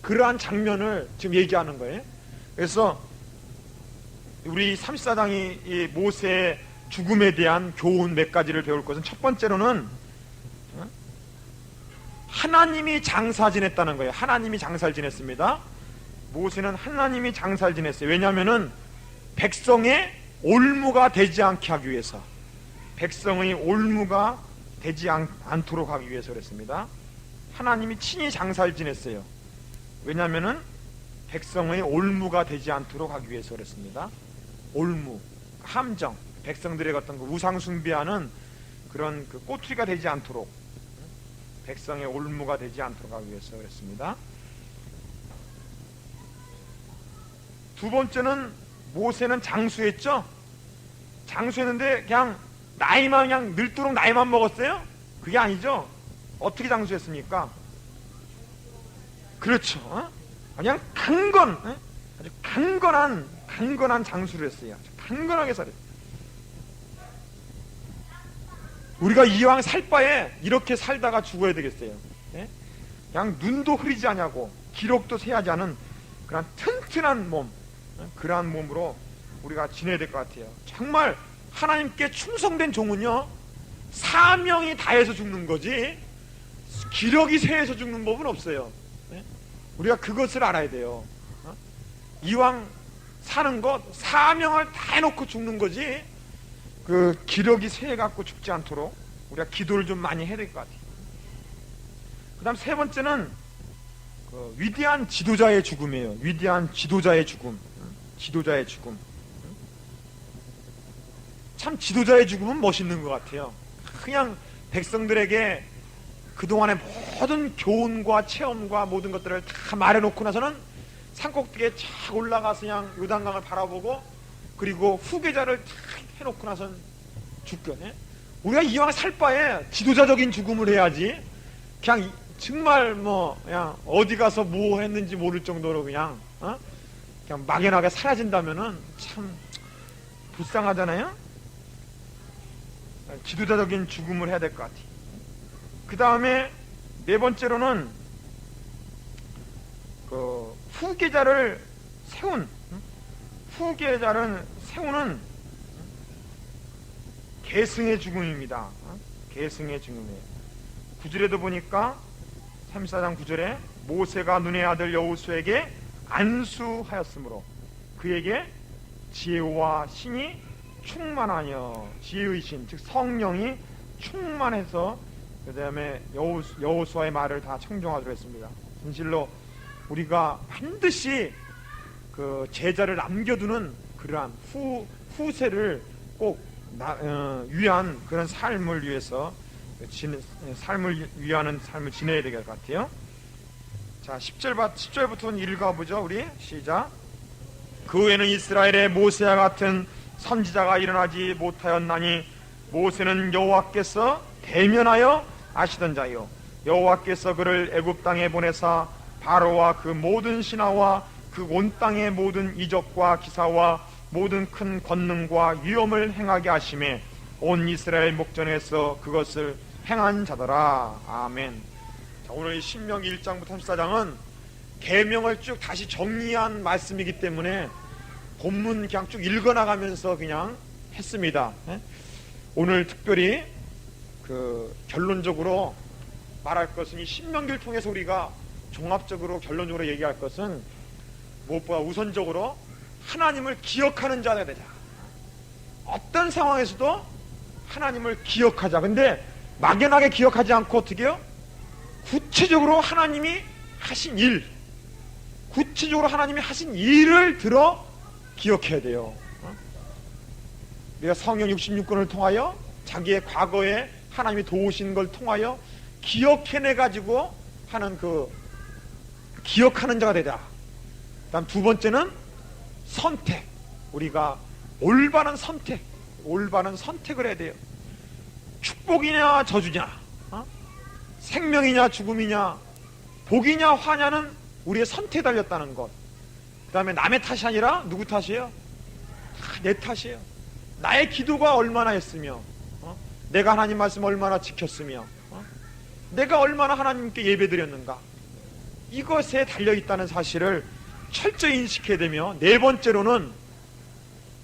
그러한 장면을 지금 얘기하는 거예요. 그래서 우리 34장이 이 모세의 죽음에 대한 교훈 몇 가지를 배울 것은 첫 번째로는 하나님이 장사 지냈다는 거예요. 하나님이 장사를 지냈습니다. 모세는 하나님이 장사를 지냈어요. 왜냐하면은 백성의 올무가 되지 않게 하기 위해서 백성의 올무가 되지 않도록 하기 위해서 그랬습니다. 하나님이 친히 장사를 지냈어요. 왜냐하면은 백성의 올무가 되지 않도록 하기 위해서 그랬습니다. 올무, 함정, 백성들의 어떤 그 우상 숭배하는 그런 그 꼬투리가 되지 않도록 백성의 올무가 되지 않도록 하기 위해서 그랬습니다. 두 번째는 모세는 장수했죠. 장수했는데 그냥 나이만 그냥 늙도록 나이만 먹었어요? 그게 아니죠. 어떻게 장수했습니까? 그렇죠. 그냥 아주 강건한 장수를 했어요. 아주 강건하게 살았어요. 우리가 이왕 살 바에 이렇게 살다가 죽어야 되겠어요. 예? 그냥 눈도 흐리지 않냐고 기록도 세하지 않은 그런 튼튼한 몸, 그러한 몸으로 우리가 지내야 될 것 같아요. 정말 하나님께 충성된 종은요, 사명이 다해서 죽는 거지 기력이 세해서 죽는 법은 없어요. 예? 우리가 그것을 알아야 돼요. 이왕 사는 것 사명을 다 해놓고 죽는 거지 그 기력이 세해갖고 죽지 않도록 우리가 기도를 좀 많이 해야 될 것 같아요. 그 다음 세 번째는 그 위대한 지도자의 죽음이에요. 위대한 지도자의 죽음. 지도자의 죽음. 참 지도자의 죽음은 멋있는 것 같아요. 그냥 백성들에게 그동안의 모든 교훈과 체험과 모든 것들을 다 말해놓고 나서는 산꼭대기에 쫙 올라가서 그냥 요단강을 바라보고 그리고 후계자를 다 해놓고 나선 죽겠네. 우리가 이왕 살 바에 지도자적인 죽음을 해야지 그냥 정말 뭐 그냥 어디 가서 뭐 했는지 모를 정도로 그냥 막연하게 사라진다면은 참 불쌍하잖아요. 지도자적인 죽음을 해야 될 것 같아요. 그 다음에 네 번째로는 그 후계자를 세우는 계승의 죽음입니다. 계승의 죽음이에요. 9절에도 보니까 34장 9절에 모세가 눈의 아들 여호수에게 안수하였으므로 그에게 지혜와 신이 충만하여, 지혜의 신, 즉 성령이 충만해서 그 다음에 여호수아의 말을 다 청종하도록 했습니다. 진실로 우리가 반드시 그 제자를 남겨두는 그러한 후세를 꼭 위한 그런 삶을 위해서 삶을 위하는 삶을 지내야 될 것 같아요. 자, 10절부터 읽어보죠. 우리 시작. 그 후에는 이스라엘의 모세와 같은 선지자가 일어나지 못하였나니 모세는 여호와께서 대면하여 아시던 자요, 여호와께서 그를 애굽 땅에 보내사 바로와 그 모든 신하와 그 온 땅의 모든 이적과 기사와 모든 큰 권능과 위엄을 행하게 하심에 온 이스라엘 목전에서 그것을 행한 자더라. 아멘. 자, 오늘 신명기 1장부터 34장은 계명을 쭉 다시 정리한 말씀이기 때문에 본문 그냥 쭉 읽어나가면서 그냥 했습니다. 오늘 특별히 그 결론적으로 말할 것은 이 신명기를 통해서 우리가 종합적으로 결론적으로 얘기할 것은 무엇보다 우선적으로 하나님을 기억하는 자가 되자. 어떤 상황에서도 하나님을 기억하자. 근데 막연하게 기억하지 않고 어떻게 해요? 구체적으로 하나님이 하신 일, 구체적으로 하나님이 하신 일을 들어 기억해야 돼요. 우리가 성경 66권을 통하여 자기의 과거에 하나님이 도우신 걸 통하여 기억해내가지고 하는 그 기억하는 자가 되자. 그 다음 두 번째는 선택. 우리가 올바른 선택을 해야 돼요. 축복이냐 저주냐, 생명이냐 죽음이냐, 복이냐 화냐는 우리의 선택에 달렸다는 것. 그 다음에 남의 탓이 아니라 누구 탓이에요? 내 탓이에요. 나의 기도가 얼마나 했으며, 내가 하나님 말씀 얼마나 지켰으며, 내가 얼마나 하나님께 예배드렸는가, 이것에 달려있다는 사실을 철저히 인식해야 되며, 네 번째로는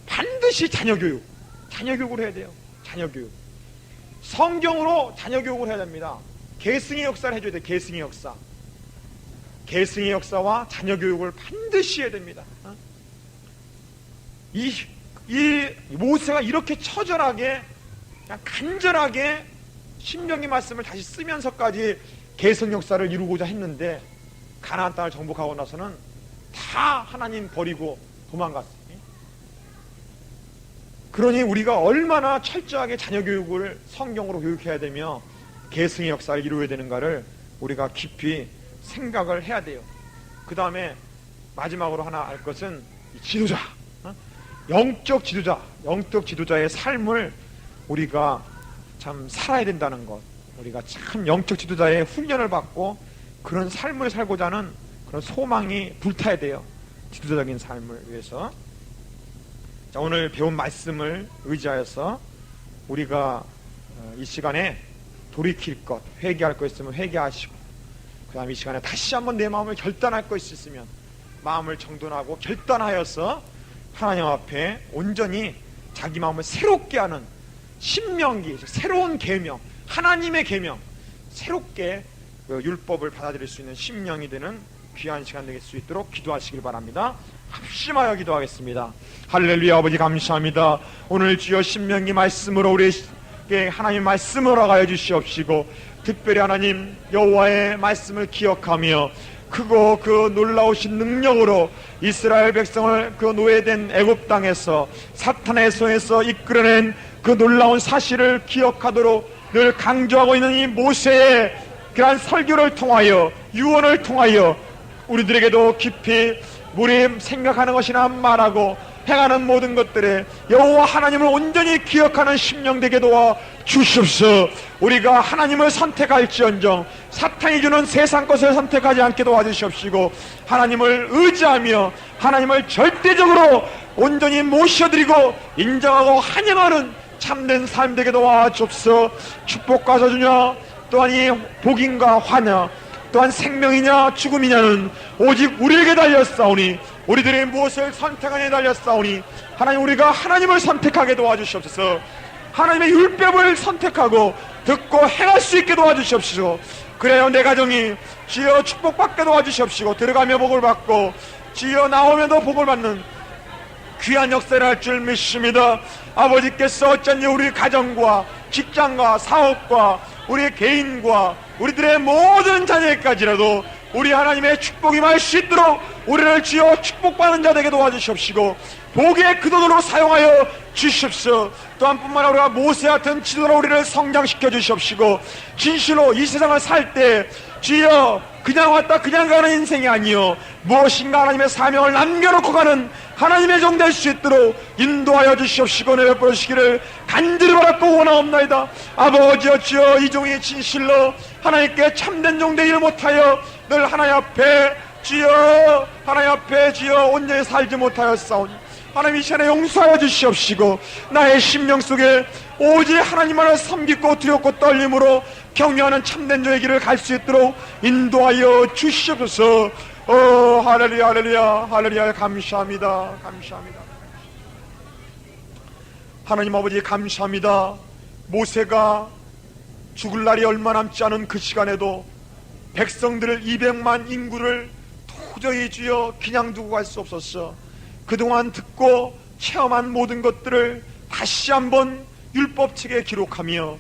반드시 자녀교육을 해야 돼요. 자녀교육. 성경으로 자녀교육을 해야 됩니다. 계승의 역사를 해줘야 돼요. 계승의 역사와 자녀교육을 반드시 해야 됩니다. 이 모세가 이렇게 처절하게 그냥 간절하게 신명기 말씀을 다시 쓰면서까지 계승 역사를 이루고자 했는데 가나안 땅을 정복하고 나서는 다 하나님 버리고 도망갔어요. 그러니 우리가 얼마나 철저하게 자녀교육을 성경으로 교육해야 되며 계승의 역사를 이루어야 되는가를 우리가 깊이 생각을 해야 돼요. 그 다음에 마지막으로 하나 알 것은 지도자, 영적 지도자의 삶을 우리가 참 살아야 된다는 것. 우리가 참 영적 지도자의 훈련을 받고 그런 삶을 살고자 하는 그런 소망이 불타야 돼요. 지도자적인 삶을 위해서. 자, 오늘 배운 말씀을 의지하여서 우리가 이 시간에 돌이킬 것, 회개할 것 있으면 회개하시고, 그 다음 이 시간에 다시 한번 내 마음을 결단할 것 있으면 마음을 정돈하고 결단하여서 하나님 앞에 온전히 자기 마음을 새롭게 하는 신명기, 새로운 계명, 하나님의 계명, 새롭게 그 율법을 받아들일 수 있는 심령이 되는 귀한 시간 되길 수 있도록 기도하시길 바랍니다. 합심하여 기도하겠습니다. 할렐루야. 아버지 감사합니다. 오늘 주여 신명기 말씀으로 우리에게 하나님 말씀을 허가해 주시옵시고, 특별히 하나님 여호와의 말씀을 기억하며 크고 그 놀라우신 능력으로 이스라엘 백성을 그 노예된 애굽 땅에서 사탄의 손에서 이끌어낸 그 놀라운 사실을 기억하도록 늘 강조하고 있는 이 모세의 그러한 설교를 통하여, 유언을 통하여 우리들에게도 깊이 우리 생각하는 것이나 말하고 행하는 모든 것들에 여호와 하나님을 온전히 기억하는 심령 되게 도와 주십시오. 우리가 하나님을 선택할지언정 사탄이 주는 세상 것을 선택하지 않게 도와주시옵시고, 하나님을 의지하며 하나님을 절대적으로 온전히 모셔드리고 인정하고 환영하는 참된 삶 되게 도와주옵소서. 축복과 저주냐, 또한 이 복인과 환영, 또한 생명이냐 죽음이냐는 오직 우리에게 달렸사오니, 우리들이 무엇을 선택하느냐에 달렸사오니, 하나님 우리가 하나님을 선택하게 도와주시옵소서. 하나님의 율법을 선택하고 듣고 행할 수 있게 도와주시옵시고, 그래야 내 가정이 주여 축복받게 도와주시옵시고, 들어가며 복을 받고 주여 나오면도 복을 받는 귀한 역사를 할 줄 믿습니다. 아버지께서 어쩐지 우리 가정과 직장과 사업과 우리 개인과 우리들의 모든 자녀까지라도 우리 하나님의 축복이 임할 수 있도록 우리를 주여 축복받는 자 되게 도와주시옵시고, 복의 근원으로 사용하여 주십시오. 또한 뿐만 아니라 모세 같은 지도로 우리를 성장시켜 주시옵시고, 진실로 이 세상을 살 때 주여 그냥 왔다 그냥 가는 인생이 아니요 무엇인가 하나님의 사명을 남겨놓고 가는 하나님의 종 될 수 있도록 인도하여 주시옵시고 내려버리시기를 간절히 바라고 원하옵나이다. 아버지여 주여 이 종이 진실로 하나님께 참된 종 되기를 못하여 늘 하나님 앞에 주여 하나님 앞에 주여 온전히 살지 못하였사오니 하나님 이 시간에 용서하여 주시옵시고, 나의 심령 속에 오직 하나님만을 섬기고 두렵고 떨림으로 경외하는 참된 종의 길을 갈 수 있도록 인도하여 주시옵소서. 할렐루야 할렐루야 할렐루야. 감사합니다. 감사합니다. 하나님 아버지 감사합니다. 모세가 죽을 날이 얼마 남지 않은 그 시간에도 백성들을 200만 인구를 도저히 주여 그냥 두고 갈 수 없었어. 그동안 듣고 체험한 모든 것들을 다시 한번 율법책에 기록하며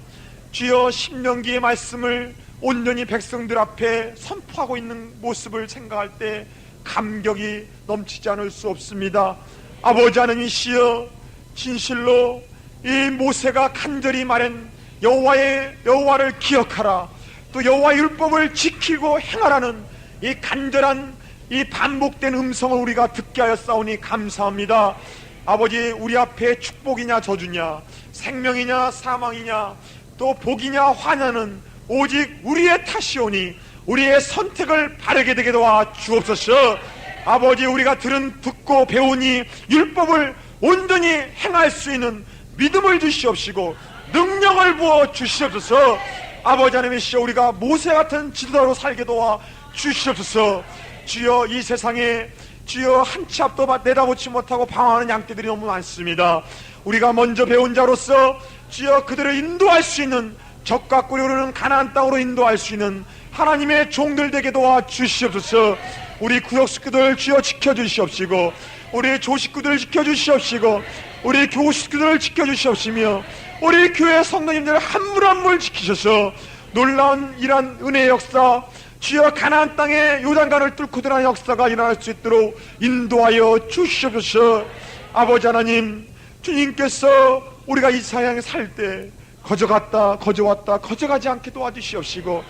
주여 신명기의 말씀을 온전히 백성들 앞에 선포하고 있는 모습을 생각할 때 감격이 넘치지 않을 수 없습니다. 아버지 하나님이시여, 진실로 이 모세가 간절히 말한 여호와를 기억하라, 또 여호와의 율법을 지키고 행하라는 이 간절한 이 반복된 음성을 우리가 듣게 하였사오니 감사합니다. 아버지, 우리 앞에 축복이냐 저주냐, 생명이냐 사망이냐, 또 복이냐 환난은 오직 우리의 탓이오니 우리의 선택을 바르게 되게 도와 주옵소서. 아버지, 우리가 듣고 배우니 율법을 온전히 행할 수 있는 믿음을 주시옵시고 능력을 부어 주시옵소서. 아버지 하나님이시여, 우리가 모세 같은 지도자로 살게 도와 주시옵소서. 주여, 이 세상에 주여 한 치 앞도 내다보지 못하고 방황하는 양떼들이 너무 많습니다. 우리가 먼저 배운 자로서 주여 그들을 인도할 수 있는, 적과 꿀이 흐르는 가나안 땅으로 인도할 수 있는 하나님의 종들 되게 도와 주시옵소서. 우리 구역 식구들 주여 지켜주시옵시고, 우리 조식구들을 지켜주시옵시고, 우리 교우 식구들을 지켜주시옵시며, 우리 교회 성도님들 한 물 한 물 지키셔서 놀라운 이러한 은혜의 역사, 주여 가나안 땅에 요단강을 뚫고 들어가는 역사가 일어날 수 있도록 인도하여 주시옵소서. 아버지 하나님, 주님께서 우리가 이 세상에 살 때 거저갔다 거저왔다 거저가지 않게 도와주시옵시고,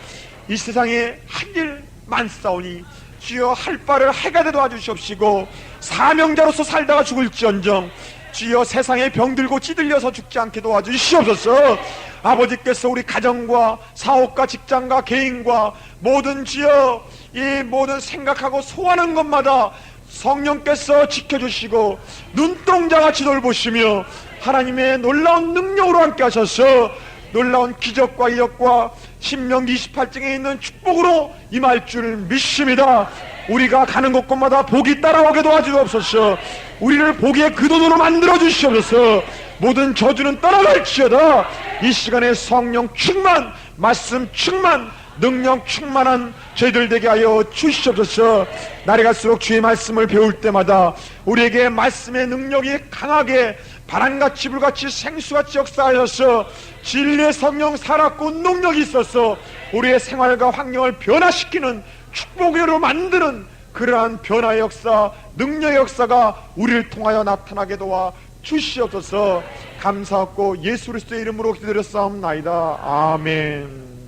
이 세상에 할 일 많사오니 주여 할 바를 해가 되 도와주시옵시고, 사명자로서 살다가 죽을지언정 주여 세상에 병들고 찌들려서 죽지 않게 도와주시옵소서. 아버지께서 우리 가정과 사업과 직장과 개인과 모든 주여 이 모든 생각하고 소원하는 것마다 성령께서 지켜주시고 눈동자같이 돌보시며 하나님의 놀라운 능력으로 함께 하셔서 놀라운 기적과 이적과 신명기 28장에 있는 축복으로 임할 줄 믿습니다. 우리가 가는 곳곳마다 복이 따라오게 도와주옵소서. 우리를 복의 그도도로 만들어 주시옵소서. 모든 저주는 떠나갈지어다. 이 시간에 성령 충만, 말씀 충만, 능력 충만한 저희들 되게 하여 주시옵소서. 날이 갈수록 주의 말씀을 배울 때마다 우리에게 말씀의 능력이 강하게 바람같이 불같이 생수같이 역사하셔서 진리의 성령 살았고 능력이 있어서 우리의 생활과 환경을 변화시키는 축복으로 만드는 그러한 변화의 역사, 능력의 역사가 우리를 통하여 나타나게 도와 주시옵소서. 감사하고 예수 그리스도의 이름으로 기도드렸사옵나이다. 아멘.